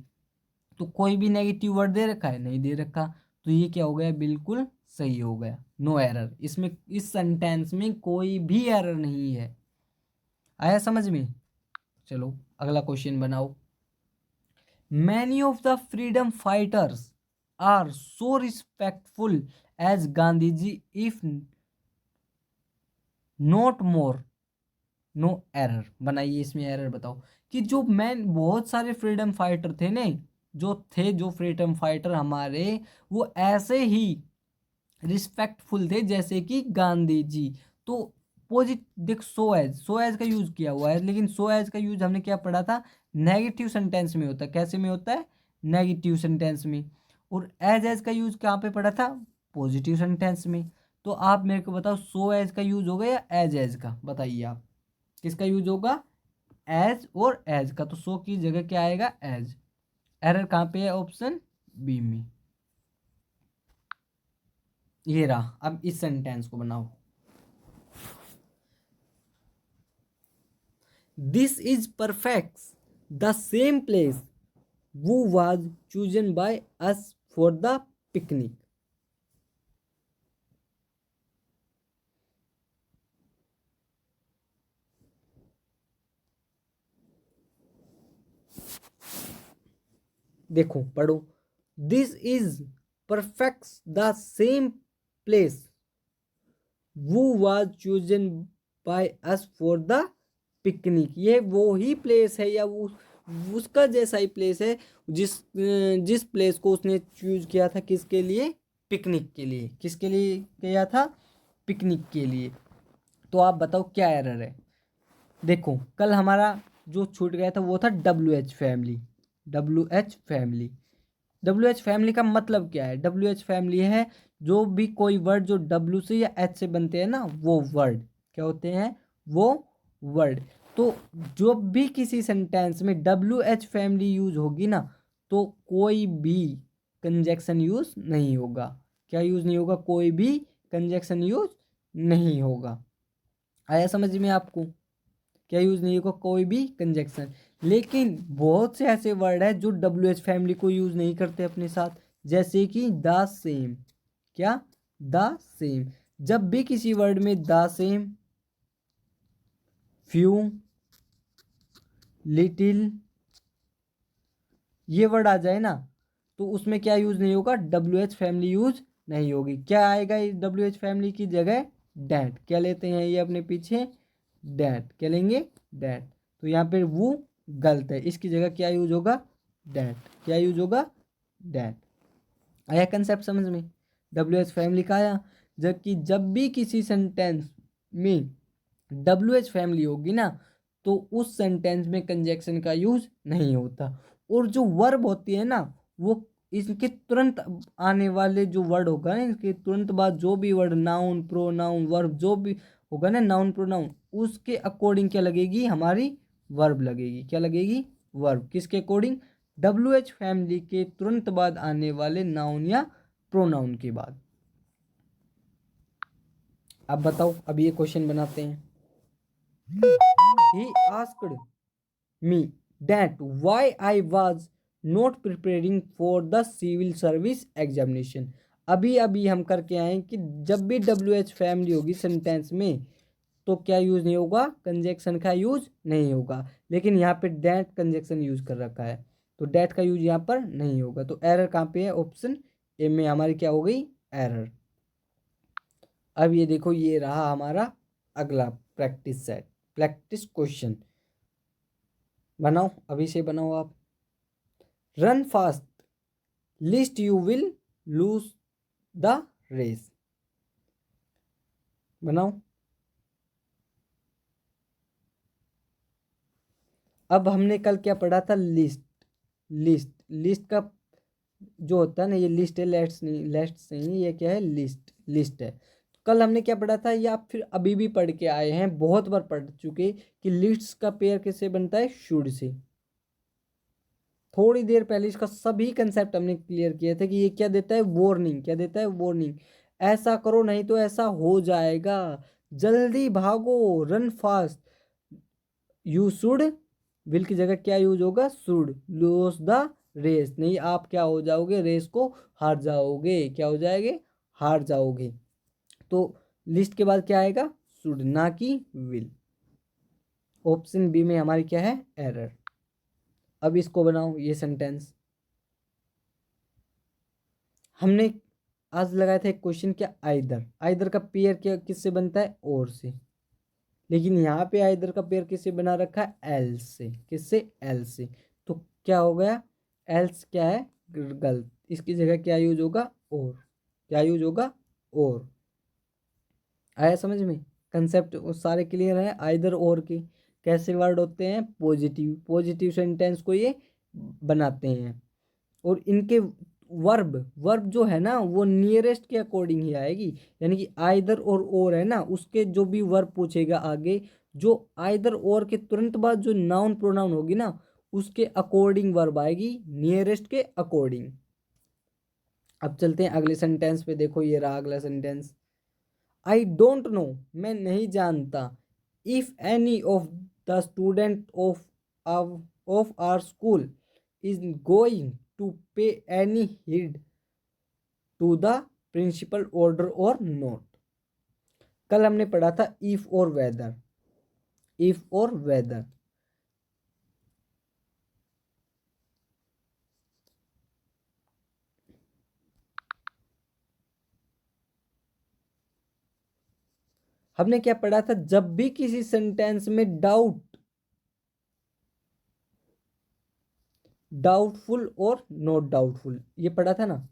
तो कोई भी नेगेटिव वर्ड दे रखा है, नहीं दे रखा, तो ये क्या हो गया, बिल्कुल सही हो गया, नो एरर। इसमें, इस सेंटेंस में कोई भी एरर नहीं है। आया समझ में। चलो अगला क्वेश्चन बनाओ। Many of the freedom fighters are so respectful as Gandhiji, if not more. No error. बनाइए इसमें एरर बताओ कि जो मैन, बहुत सारे फ्रीडम फाइटर थे ने, जो फ्रीडम फाइटर हमारे, वो ऐसे ही रिस्पेक्टफुल थे जैसे कि गांधी जी। तो पोजिट देख, सो एज का यूज किया हुआ है, लेकिन सो एज का यूज हमने क्या पढ़ा था, नेगेटिव सेंटेंस में होता है। कैसे में होता है, नेगेटिव सेंटेंस में। और एज का यूज कहाँ पे पढ़ा था, पॉजिटिव सेंटेंस में। तो आप मेरे को बताओ, सो एज का यूज होगा या एज का, बताइए आप, किसका यूज होगा, एज और एज का। तो सो की जगह क्या आएगा, एज। एरर कहाँ पे है, ऑप्शन बी में। ये रहा, अब इस सेंटेंस को बनाओ। This is perfect the same place वो was chosen by us for the picnic। देखो पढ़ो, this is perfect the same place वो was chosen by us for the picnic. ये वो ही प्लेस है या वो उसका जैसा ही प्लेस है जिस प्लेस को उसने चूज किया था, किसके लिए, पिकनिक के लिए। किसके लिए किया था, पिकनिक के लिए। तो आप बताओ क्या एरर है। देखो कल हमारा जो छूट गया था वो था WH family. WH family, WH family का मतलब क्या है, WH फैमिली है जो भी कोई वर्ड जो W से या H से बनते हैं ना, वो वर्ड क्या होते हैं, वो वर्ड। तो जो भी किसी सेंटेंस में WH फैमिली यूज होगी ना, तो कोई भी कंजक्शन यूज नहीं होगा। क्या यूज नहीं होगा, कोई भी कंजक्शन यूज नहीं होगा। आया समझ में आपको, क्या यूज नहीं होगा, कोई भी कंजक्शन। लेकिन बहुत से ऐसे वर्ड है जो WH फैमिली को यूज नहीं करते अपने साथ, जैसे कि द सेम। क्या, द सेम। जब भी किसी वर्ड में द सेम, फ्यू, लिटिल ये वर्ड आ जाए ना, तो उसमें क्या यूज नहीं होगा, WH फैमिली यूज नहीं होगी। क्या आएगा इस WH फैमिली की जगह, डैट। क्या लेते हैं ये अपने पीछे, डैट। क्या लेंगे, डैट। तो यहाँ पे वो गलत है, इसकी जगह क्या यूज होगा, डैट। क्या यूज होगा, डैट। आया कंसेप्ट समझ में, WH फैमिली का आया। जबकि जब भी किसी सेंटेंस में WH फैमिली होगी ना, तो उस सेंटेंस में कंजक्शन का यूज नहीं होता। और जो वर्ब होती है ना, वो इसके तुरंत आने वाले जो वर्ड होगा ना, इसके तुरंत बाद जो भी वर्ड, नाउन, प्रोनाउन, वर्ब जो भी होगा ना, नाउन प्रोनाउन, उसके अकॉर्डिंग क्या लगेगी, हमारी वर्ब लगेगी। क्या लगेगी, वर्ब। किसके अकॉर्डिंग, WH फैमिली के तुरंत बाद आने वाले नाउन या प्रोनाउन के बाद। अब बताओ, अब ये क्वेश्चन बनाते हैं। He asked me that why I was not preparing for the civil service examination। अभी अभी हम करके आए कि जब भी WH फैमिली होगी सेंटेंस में, तो क्या यूज नहीं होगा, कंजक्शन का यूज नहीं होगा। लेकिन यहाँ पे डैट कंजक्शन यूज कर रखा है, तो डैट का यूज यहाँ पर नहीं होगा। तो एरर कहाँ पे है, ऑप्शन ए में हमारी क्या हो गई, एरर। अब ये देखो, ये रहा हमारा अगला प्रैक्टिस सेट, प्रैक्टिस क्वेश्चन। बनाओ, अभी से बनाओ आप। Run fast lest you will lose the race. बनाओ। अब हमने कल क्या पढ़ा था, लिस्ट। लिस्ट, लिस्ट का जो होता है ना, ये लिस्ट है, लेट्स नहीं, लेट्स नहीं, ये क्या है, लिस्ट, लिस्ट है। कल हमने क्या पढ़ा था, या फिर अभी भी पढ़ के आए हैं, बहुत बार पढ़ चुके, कि लिस्ट का पेयर किससे बनता है, शुड से। थोड़ी देर पहले इसका सभी कंसेप्ट हमने क्लियर किए थे कि ये क्या देता है, वार्निंग। क्या देता है, वार्निंग। ऐसा करो नहीं तो ऐसा हो जाएगा, जल्दी भागो, run fast. You should, will की जगह क्या यूज होगा, शुड। लूज द रेस, नहीं आप क्या हो जाओगे, रेस को हार जाओगे। क्या हो जाएंगे, हार जाओगे। तो लिस्ट के बाद क्या आएगा, शुड, ना कि विल। ऑप्शन बी में हमारी क्या है, एरर। अब इसको बनाओ, ये सेंटेंस हमने आज लगाया था एक क्वेश्चन, क्या आइदर। आइदर का पेयर क्या किससे बनता है, और से। लेकिन यहाँ पे आइदर का पेयर किससे बना रखा है, एल्स से। किससे, एल्स से। तो क्या हो गया, एल्स क्या है, गलत। इसकी जगह क्या यूज होगा, और। क्या यूज होगा, और। आया समझ में, कंसेप्ट सारे क्लियर है। आइदर और के कैसे वर्ड होते हैं, पॉजिटिव, पॉजिटिव सेंटेंस को ये बनाते हैं। और इनके वर्ब, वर्ब जो है ना, वो नियरेस्ट के अकॉर्डिंग ही आएगी। यानी कि आइदर और है ना, उसके जो भी वर्ब पूछेगा आगे, जो आइदर और के तुरंत बाद जो नाउन प्रोनाउन होगी ना, उसके अकॉर्डिंग वर्ब आएगी, नियरेस्ट के अकॉर्डिंग। अब चलते हैं अगले सेंटेंस पे। देखो ये रहा अगला सेंटेंस। आई डोंट नो, मैं नहीं जानता, if any of the student of our school is going to pay any heed to the principal order or not. कल हमने पढ़ा था इफ और वेदर। इफ और वेदर, हमने क्या पढ़ा था, जब भी किसी सेंटेंस में डाउट, डाउटफुल और नॉट डाउटफुल, ये पढ़ा था ना,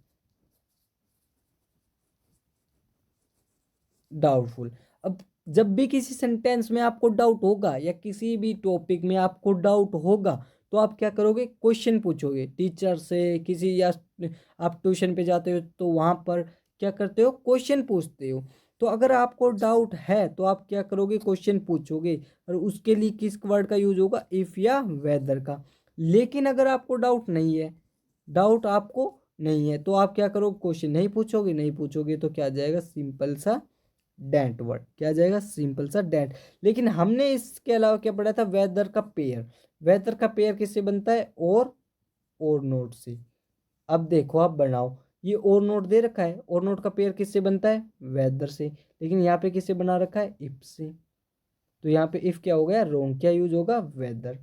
डाउटफुल। अब जब भी किसी सेंटेंस में आपको डाउट होगा, या किसी भी टॉपिक में आपको डाउट होगा, तो आप क्या करोगे, क्वेश्चन पूछोगे टीचर से, किसी, या आप ट्यूशन पे जाते हो तो वहाँ पर क्या करते हो, क्वेश्चन पूछते हो। तो अगर आपको डाउट है तो आप क्या करोगे, क्वेश्चन पूछोगे, और उसके लिए किस वर्ड का यूज होगा, इफ या वेदर का। लेकिन अगर आपको डाउट नहीं है, डाउट आपको नहीं है, तो आप क्या करोगे, क्वेश्चन नहीं पूछोगे, नहीं पूछोगे तो क्या आ जाएगा, सिंपल सा डेंट वर्ड। क्या आ जाएगा, सिंपल सा डेंट। लेकिन हमने इसके अलावा क्या पढ़ा था, वेदर का पेयर। वेदर का पेयर किससे बनता है, और नोट से। अब देखो, आप बनाओ, ये और नोट दे रखा है, और नोट का पेयर किससे बनता है, वेदर से। लेकिन यहाँ पे किससे बना रखा है, इफ से। तो यहाँ पे इफ क्या हो गया, रॉन्ग। क्या यूज होगा, वेदर।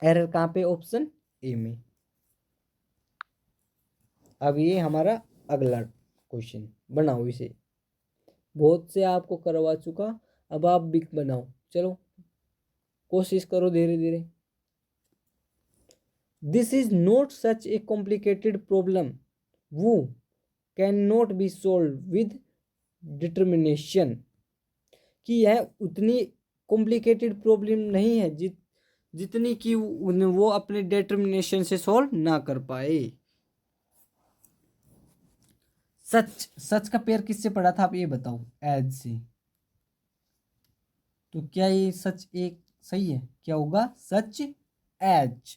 एरर कहाँ पे, ऑप्शन ए में। अब ये हमारा अगला क्वेश्चन, बनाओ इसे। बहुत से आपको करवा चुका, अब आप भी बनाओ। चलो कोशिश करो धीरे धीरे। This is not such a complicated problem वो can not be solve with determination. कि यह उतनी कॉम्प्लिकेटेड प्रॉब्लम नहीं है जितनी कि वो अपने डिटर्मिनेशन से सॉल्व ना कर पाए। सच, सच का पेयर किससे पढ़ा था आप ये बताओ, एज से। तो क्या ये सच एक सही है, क्या होगा, सच एज।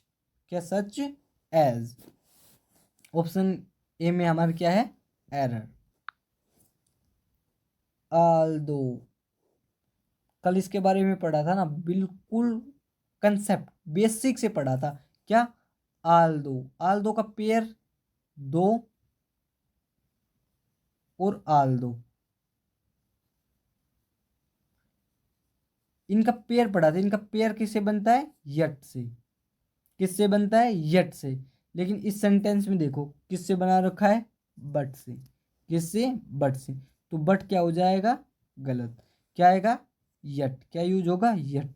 क्या, सच एज। ऑप्शन ए में हमारा क्या है, एरर। आल्दो, कल इसके बारे में पढ़ा था ना, बिल्कुल कंसेप्ट बेसिक से पढ़ा था। क्या, आल्दो। आल्दो का पेयर दो और आल्दो, इनका पेयर पढ़ा था। इनका पेयर किससे बनता है, यट से। किससे बनता है, यट से। लेकिन इस सेंटेंस में देखो किससे बना रखा है, बट से। किससे, बट से। तो बट क्या हो जाएगा, गलत। क्या आएगा, यट। क्या यूज होगा, यट।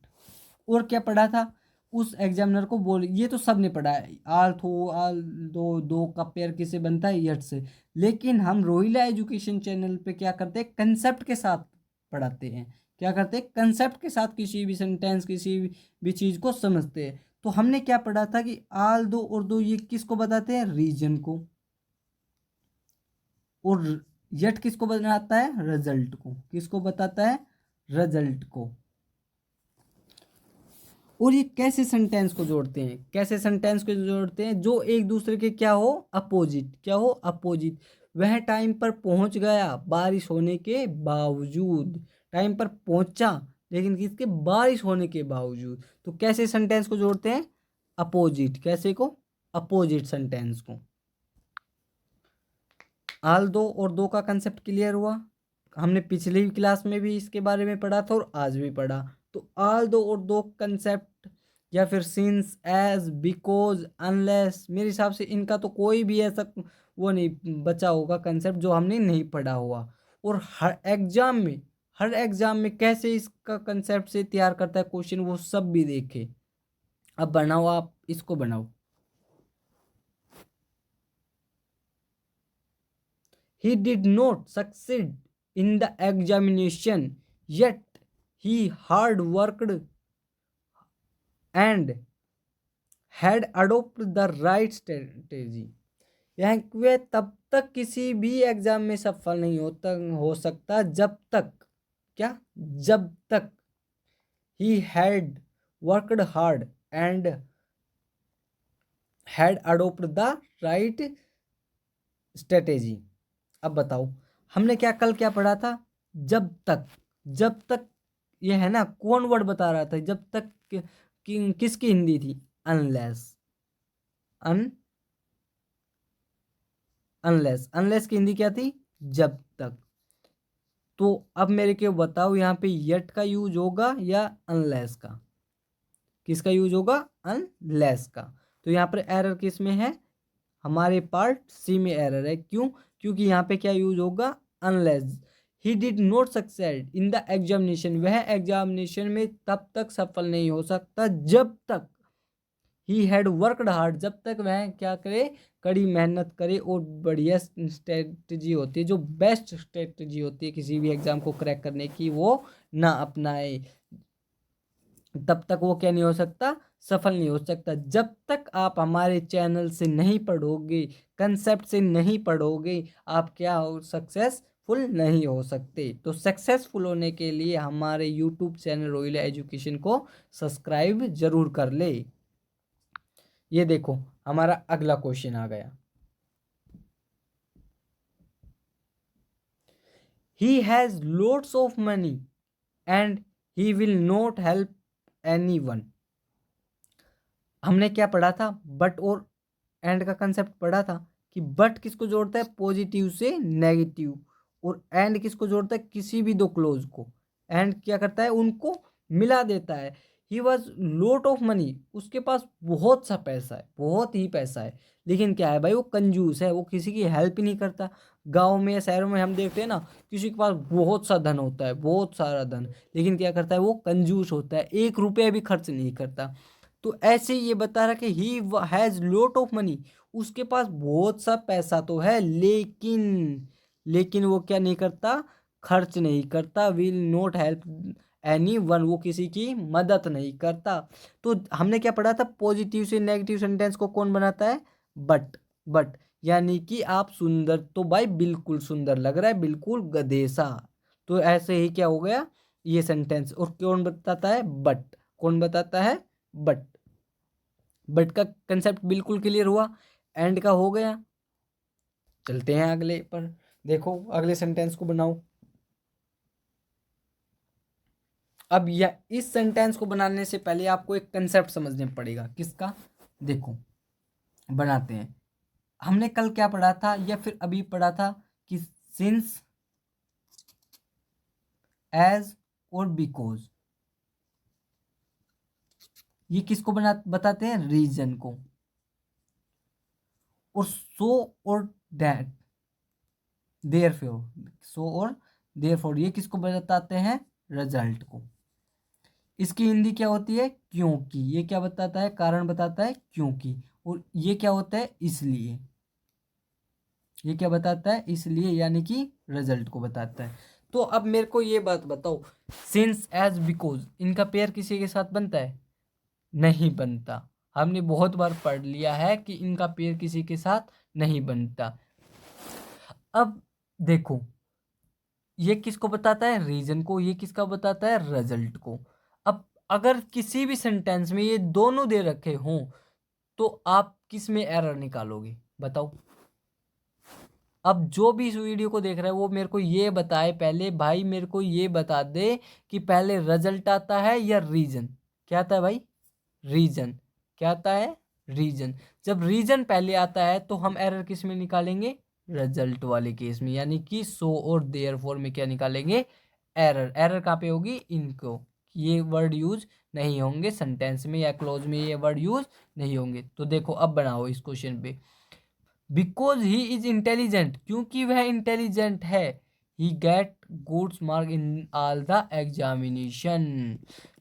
और क्या पढ़ा था उस एग्जामिनर को बोल, ये तो सबने पढ़ा है, आल दो, दो का पेयर किससे बनता है, यट से। लेकिन हम रोहिला एजुकेशन चैनल पे क्या करते हैं, कंसेप्ट के साथ पढ़ाते हैं। क्या करते हैं, कंसेप्ट के साथ किसी भी सेंटेंस, किसी भी चीज को समझते हैं। तो हमने क्या पढ़ा था कि आल दो और दो ये किसको बताते हैं, रीजन को। और यट किसको बताता है, रिजल्ट को। किसको बताता है, रिजल्ट को। और ये कैसे सेंटेंस को जोड़ते हैं, कैसे सेंटेंस को जोड़ते हैं, जो एक दूसरे के क्या हो, अपोजिट। क्या हो, अपोजिट। वह टाइम पर पहुंच गया बारिश होने के बावजूद। टाइम पर पहुंचा लेकिन किसके, बारिश होने के बावजूद। तो कैसे सेंटेंस को जोड़ते हैं, अपोजिट। कैसे को, अपोजिट सेंटेंस को। आल दो और दो का कंसेप्ट क्लियर हुआ। हमने पिछली क्लास में भी इसके बारे में पढ़ा था और आज भी पढ़ा। तो आल दो और दो कंसेप्ट या फिर सिंस, एज, बिकॉज, अनलेस, मेरे हिसाब से इनका तो कोई भी ऐसा वो नहीं बचा होगा कंसेप्ट जो हमने नहीं पढ़ा हुआ। और हर एग्जाम में कैसे इसका कंसेप्ट से तैयार करता है क्वेश्चन, वो सब भी देखे। अब बनाओ, आप इसको बनाओ। He did not succeed in the examination, yet he hard worked and had adopted the right strategy. यह वह तब तक किसी भी एग्जाम में सफल नहीं हो सकता जब तक, क्या, जब तक he had worked hard and had adopted the right strategy. अब बताओ, हमने क्या कल क्या पढ़ा था, जब तक। जब तक ये है ना, कौन वर्ड बता रहा था, जब तक किसकी हिंदी थी, अनलेस। अनलेस, अनलेस की हिंदी क्या थी, जब तक। तो अब मेरे को बताओ यहाँ पे यट का यूज होगा या अनलेस का, किसका यूज होगा, अनलेस का। तो यहाँ पर एरर किस में है, हमारे पार्ट सी में एरर है। क्यों, क्योंकि यहाँ पे क्या यूज होगा, unless. He did not succeed in the examination, वह एग्जामिनेशन में तब तक सफल नहीं हो सकता जब तक ही हैड वर्कड हार्ड, जब तक वह क्या करे, कड़ी मेहनत करे। और बढ़िया स्ट्रेटजी होती है, जो बेस्ट स्ट्रेटजी होती है किसी भी एग्जाम को क्रैक करने की, वो ना अपनाए, तब तक वो क्या नहीं हो सकता, सफल नहीं हो सकता। जब तक आप हमारे चैनल से नहीं पढ़ोगे, कंसेप्ट से नहीं पढ़ोगे, आप क्या हो, सक्सेसफुल नहीं हो सकते। तो सक्सेसफुल होने के लिए हमारे यूट्यूब चैनल रोहिला एजुकेशन को सब्सक्राइब जरूर कर ले। ये देखो हमारा अगला क्वेश्चन आ गया। He has loads of money and he will not help anyone. हमने क्या पढ़ा था, बट और एंड का कंसेप्ट पढ़ा था कि बट किसको जोड़ता है, पॉजिटिव से नेगेटिव, और एंड किसको जोड़ता है, किसी भी दो क्लोज को एंड क्या करता है, उनको मिला देता है। He was lot of money, उसके पास बहुत सा पैसा है, बहुत ही पैसा है, लेकिन क्या है भाई, वो कंजूस है, वो किसी की हेल्प ही नहीं करता। गांव में या शहरों में हम देखते हैं ना, किसी के पास बहुत सा धन होता है, बहुत सारा धन, लेकिन क्या करता है, वो कंजूस होता है, 1 रुपया भी खर्च नहीं करता। तो ऐसे ही ये बता रहा कि he has lot of money, उसके पास बहुत सा पैसा तो है, लेकिन वो क्या नहीं करता, खर्च नहीं करता। Will not help any one, वो किसी की मदद नहीं करता। तो हमने क्या पढ़ा था, पॉजिटिव से नेगेटिव सेंटेंस को कौन बनाता है, बट यानी कि आप सुंदर, तो भाई बिल्कुल सुंदर लग रहा है, बिल्कुल गधे सा। तो ऐसे ही क्या हो गया ये सेंटेंस, और कौन बताता है, बट, कौन बताता है, बट का कंसेप्ट बिल्कुल क्लियर हुआ, एंड का हो गया। चलते हैं अगले पर, देखो अगले सेंटेंस को बनाओ। अब यह इस सेंटेंस को बनाने से पहले आपको एक कंसेप्ट समझने पड़ेगा, किसका, देखो बनाते हैं। हमने कल क्या पढ़ा था या फिर अभी पढ़ा था कि सिंस, एज और बिकॉज, ये किसको बताते हैं, रीजन को। और सो और दैट, देयरफॉर, सो और देयरफॉर ये किसको बताते हैं, रिजल्ट को। इसकी हिंदी क्या होती है, क्योंकि, ये क्या बताता है, कारण बताता है, क्योंकि। और ये क्या होता है, इसलिए, ये क्या बताता है, इसलिए, यानी कि रिजल्ट को बताता है। तो अब मेरे को ये बात बताओ, सिंस, एज, बिकॉज, इनका पेयर किसी के साथ बनता है, नहीं बनता। हमने बहुत बार पढ़ लिया है कि इनका पेयर किसी के साथ नहीं बनता। अब देखो, ये किसको बताता है, रीजन को, ये किसका बताता है, रिजल्ट को। अब अगर किसी भी सेंटेंस में ये दोनों दे रखे हों तो आप किस में एरर निकालोगे, बताओ। अब जो भी इस वीडियो को देख रहा है वो मेरे को ये बताए पहले, भाई मेरे को ये बता दे कि पहले रिजल्ट आता है या रीजन। क्या आता है भाई, रीजन। क्या आता है, रीजन। जब रीजन पहले आता है तो हम एरर किस में निकालेंगे, रिजल्ट वाले केस में, यानी कि सो और देयरफॉर में क्या निकालेंगे, एरर। एरर कहाँ पे होगी, इनको, ये वर्ड यूज नहीं होंगे सेंटेंस में या क्लोज में, ये वर्ड यूज नहीं होंगे। तो देखो अब बनाओ इस क्वेश्चन पे, बिकॉज ही इज इंटेलिजेंट, क्योंकि वह इंटेलिजेंट है, he get goods mark in all the examination.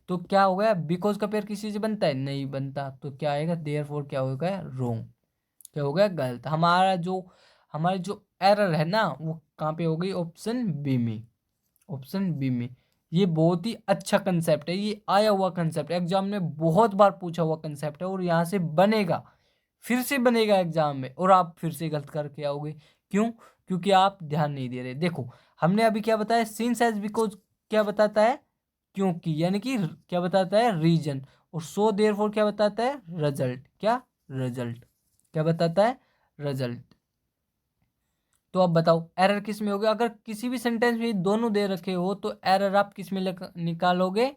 तो क्या हो गया, बिकॉज का पेयर किसी से बनता है, नहीं बनता, तो क्या आएगा, देयरफॉर क्या हो गया, रोंग, क्या हो गया, गलत। हमारी जो एरर है ना वो कहाँ पे हो गई, ऑप्शन बी में, ऑप्शन बी में। ये बहुत ही अच्छा कंसेप्ट है, ये आया हुआ कंसेप्ट है, एग्जाम में बहुत बार पूछा हुआ कंसेप्ट है, और यहाँ से बनेगा, फिर से बनेगा एग्जाम में, और आप फिर से गलत करके आओगे। क्यों, क्योंकि आप ध्यान नहीं दे रहे। देखो हमने अभी क्या बताया, सिंस, एज, बिकॉज क्या बताता है, क्योंकि, यानी कि क्या बताता है, रीजन। और सो देयरफॉर क्या बताता है, रिजल्ट। क्या, रिजल्ट, क्या बताता है, रिजल्ट। तो अब बताओ एरर किस में होगा, अगर किसी भी सेंटेंस में दोनों दे रखे हो तो एरर आप किस में निकालोगे,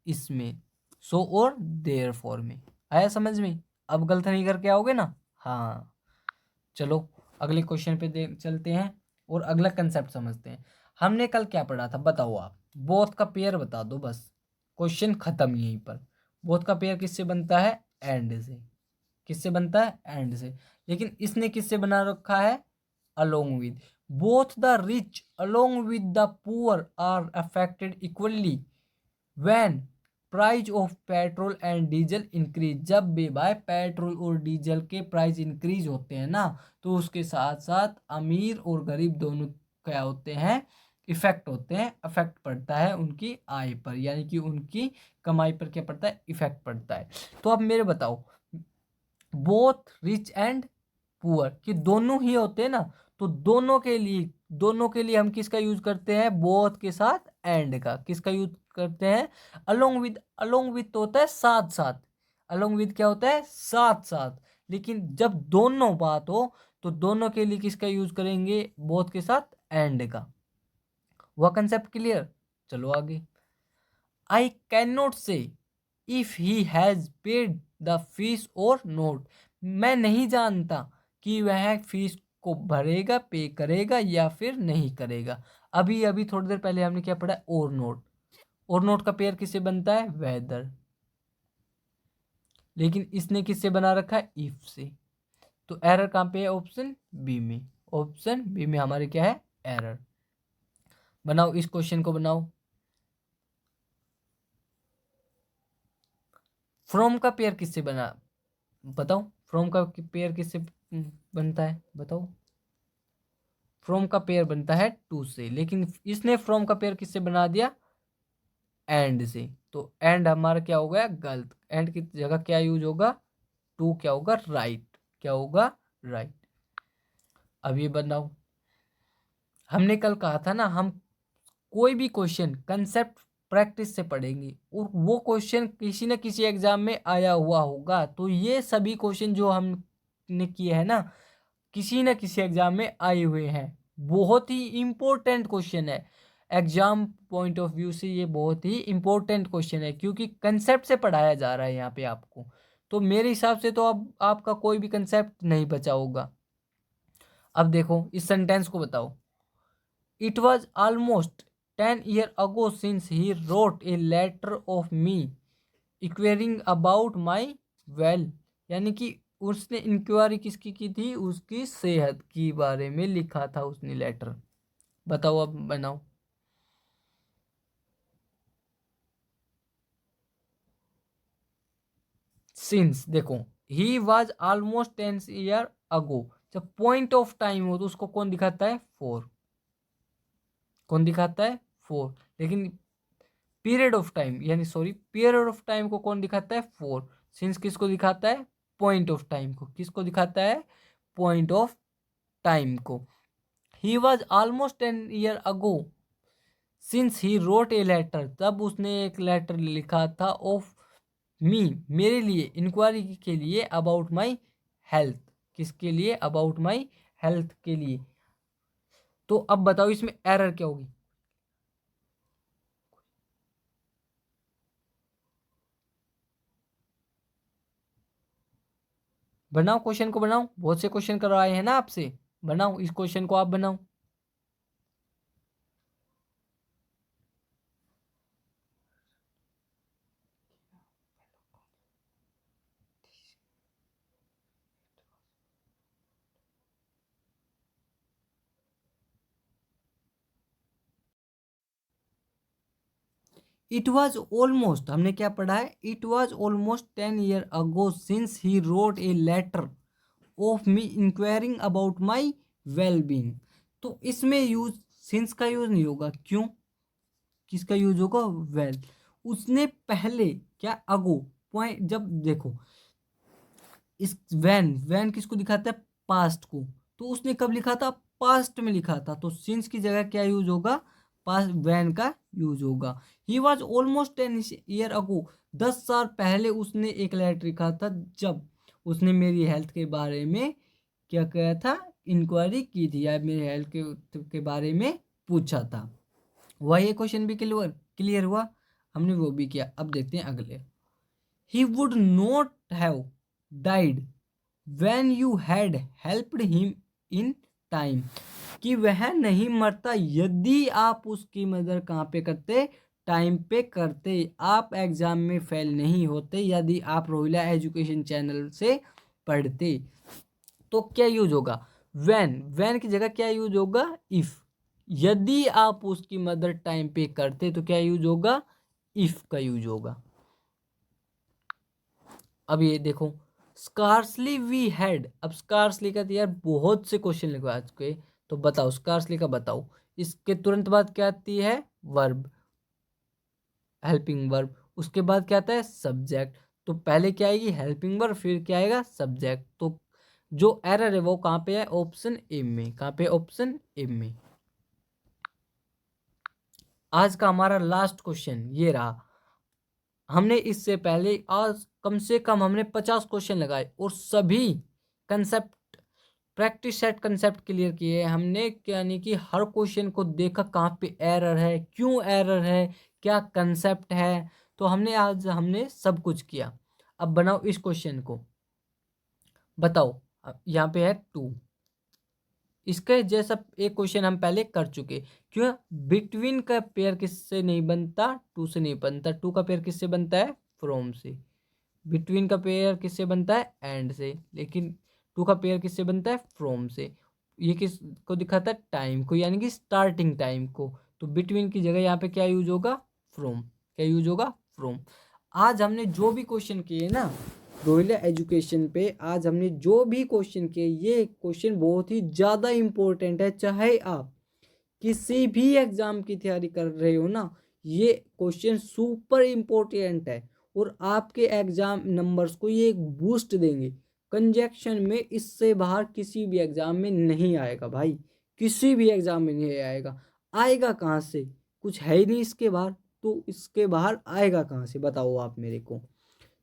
इसमें, सो और देयरफॉर में। आया समझ में, अब गलत नहीं करके आओगे ना। हाँ, चलो अगले क्वेश्चन पे चलते हैं और अगला कंसेप्ट समझते हैं। हमने कल क्या पढ़ा था, बताओ आप, बोथ का पेयर बता दो बस, क्वेश्चन खत्म यहीं पर। बोथ का पेयर किससे बनता है, एंड से। किससे बनता है, एंड से। लेकिन इसने किससे बना रखा है, along with. Both the rich along with the poor are affected equally when price of petrol and diesel increase. जब भी भाई पेट्रोल और डीजल के प्राइस इंक्रीज होते हैं ना, तो उसके साथ साथ अमीर और गरीब दोनों क्या होते हैं, इफेक्ट होते हैं, इफेक्ट पड़ता है उनकी आय पर, यानी कि उनकी कमाई पर क्या पड़ता है, इफेक्ट पड़ता है। तो अब मेरे बताओ, बोथ रिच एंड पुअर कि दोनों ही होते हैं ना, तो दोनों के लिए हम किसका यूज करते हैं, बोथ के साथ एंड का। किसका यूज करते हैं, अलोंग विद तो होता है साथ साथ, अलोंग विद क्या होता है, साथ साथ। लेकिन जब दोनों बात हो तो दोनों के लिए किसका यूज करेंगे, बोथ के साथ एंड का। वह कंसेप्ट क्लियर, चलो आगे। आई कैन नॉट से if he has paid the fees और नोट। मैं नहीं जानता कि वह फीस को भरेगा, पे करेगा या फिर नहीं करेगा। अभी अभी थोड़ी देर पहले हमने क्या पढ़ा, और नोट। और नोट का पेयर किससे बनता है, वेदर, लेकिन इसने किससे बना रखा है, इफ से। तो एरर कहाँ पे है, ऑप्शन बी में। ऑप्शन बी में हमारे क्या है, एरर। बनाओ इस क्वेश्चन को, बनाओ। फ्रॉम का पेयर किससे बना, बताओ। फ्रॉम का पेयर किससे बनता है, बताओ। फ्रॉम का पेयर बनता है टू से, लेकिन इसने फ्रॉम का पेयर किससे बना दिया, एंड से। तो एंड हमारा क्या हो गया, गलत। एंड की जगह क्या यूज होगा, टू क्या होगा, राइट। क्या होगा, राइट। अब ये बनाओ, हमने कल कहा था ना, हम कोई भी क्वेश्चन कंसेप्ट प्रैक्टिस से पढ़ेंगे और वो क्वेश्चन किसी न किसी एग्जाम में आया हुआ होगा। तो ये सभी क्वेश्चन जो हमने किए हैं ना, किसी न किसी एग्जाम में आए हुए हैं। बहुत ही इंपॉर्टेंट क्वेश्चन है, एग्जाम पॉइंट ऑफ व्यू से ये बहुत ही इंपॉर्टेंट क्वेश्चन है, क्योंकि कंसेप्ट से पढ़ाया जा रहा है यहाँ पे आपको। तो मेरे हिसाब से तो अब आपका कोई भी कंसेप्ट नहीं बचा होगा। अब देखो इस सेंटेंस को बताओ। It was almost 10 years ago since he wrote a letter of me inquiring about my well, यानी कि उसने इंक्वायरी किसकी की थी, उसकी सेहत के बारे में लिखा था उसने लेटर। बताओ अब, बनाओ। सिंस, देखो he was almost 10 years ago, जब पॉइंट ऑफ टाइम हो तो उसको कौन दिखाता है, फोर। कौन दिखाता है, फोर। लेकिन पीरियड ऑफ टाइम, यानी सॉरी, पीरियड ऑफ टाइम को कौन दिखाता है, फोर। सिंस किसको दिखाता है, पॉइंट ऑफ टाइम को। किसको दिखाता है, पॉइंट ऑफ टाइम को। He was almost 10 years ago since he wrote a letter, तब उसने एक लेटर लिखा था, ऑफ मी, मेरे लिए, इंक्वायरी के लिए, अबाउट माई हेल्थ। किसके लिए, अबाउट माई हेल्थ के लिए। तो अब बताओ इसमें एरर क्या होगी, बनाओ क्वेश्चन को, बनाओ। बहुत से क्वेश्चन करवाए हैं ना आपसे, बनाओ इस क्वेश्चन को, आप बनाओ। इट वॉज ऑलमोस्ट, हमने क्या पढ़ा है, it was almost 10 years ago since he wrote a letter of me inquiring about my well being. तो इसमें यूज सिंस का यूज नहीं होगा, क्यों, किसका यूज होगा, वेल। उसने पहले क्या, अगो, पॉइंट, जब देखो इस वैन, वैन किसको दिखाता है, पास्ट को। तो उसने कब लिखा था, पास्ट में लिखा था, तो सिंस की जगह क्या यूज होगा, पास्ट, वैन का यूज होगा। ही वॉज ऑलमोस्ट 10 years ago, 10 साल पहले उसने एक लेटर लिखा था, जब उसने मेरी हेल्थ के बारे में क्या किया था, इंक्वायरी की थी, या मेरे हेल्थ के बारे में पूछा था। वही क्वेश्चन भी क्लियर क्लियर हुआ, हमने वो भी किया। अब देखते हैं अगले। ही would not have died when you had helped him in time, कि वह नहीं मरता यदि आप उसकी मदद कहाँ पे करते, टाइम पे करते। आप एग्जाम में फेल नहीं होते यदि आप रोहिला एजुकेशन चैनल से पढ़ते। तो क्या यूज होगा, वैन की जगह क्या यूज होगा, इफ। यदि आप उसकी मदद टाइम पे करते तो क्या यूज होगा, इफ का यूज होगा। अब ये देखो, स्कार्सली वी हैड, अब स्कार्सली का तो यार बहुत से क्वेश्चन लिखवा चुके, तो बताओ स्कार्सली का बताओ। इसके तुरंत बाद क्या आती है, वर्ब, हेल्पिंग वर्ब। उसके बाद क्या आता है, सब्जेक्ट। तो पहले क्या आएगी, हेल्पिंग वर्ब, फिर क्या आएगा, सब्जेक्ट। तो जो एरर है वो कहाँ पे है, ऑप्शन ए में। कहाँ पे, ऑप्शन ए में। आज का हमारा लास्ट क्वेश्चन ये रहा। हमने इससे पहले आज कम से कम हमने 50 क्वेश्चन लगाए और सभी concept, practice set concept clear किए हमने, यानी कि हर क्वेश्चन को देखा कहाँ पे एरर है, क्यों एरर है, क्या कंसेप्ट है। तो हमने आज हमने सब कुछ किया। अब बनाओ इस क्वेश्चन को, बताओ। यहाँ पे है टू, इसके जैसा एक क्वेश्चन हम पहले कर चुके। क्यों? बिटवीन का पेयर किससे नहीं बनता? टू से नहीं बनता। टू का पेयर किससे बनता है? फ्रॉम से। बिटवीन का पेयर किससे बनता है? एंड से। लेकिन टू का पेयर किससे बनता है? फ्रॉम से। ये किस को दिखाता है? टाइम को, यानी कि स्टार्टिंग टाइम को। तो बिटवीन की जगह यहाँ पे क्या यूज होगा? फ्रॉम। क्या यूज होगा? फ्रॉम। आज हमने जो भी क्वेश्चन किए ना रोहिला एजुकेशन पे, आज हमने जो भी क्वेश्चन किए, ये क्वेश्चन बहुत ही ज़्यादा इम्पोर्टेंट है। चाहे आप किसी भी एग्जाम की तैयारी कर रहे हो ना, ये क्वेश्चन सुपर इम्पोर्टेंट है और आपके एग्जाम नंबर्स को ये एक बूस्ट देंगे। कंजक्शन में इससे बाहर किसी भी एग्जाम में नहीं आएगा भाई, किसी भी एग्जाम में नहीं आएगा। आएगा कहाँ से? कुछ है ही नहीं इसके बाहर, तो इसके बाहर आएगा कहाँ से बताओ आप मेरे को।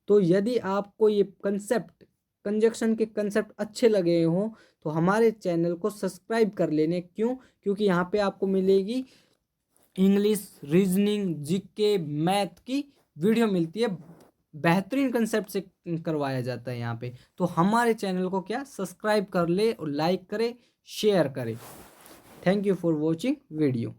तो यदि आपको ये कंसेप्ट, कंजक्शन के कंसेप्ट अच्छे लगे हों तो हमारे चैनल को सब्सक्राइब कर लेने। क्यों? क्योंकि यहाँ पे आपको मिलेगी इंग्लिश, रीजनिंग, जीके, मैथ की वीडियो मिलती है। बेहतरीन कंसेप्ट से करवाया जाता है यहाँ पे। तो हमारे चैनल को क्या सब्सक्राइब कर ले और लाइक करे, शेयर करे। Thank you for watching video.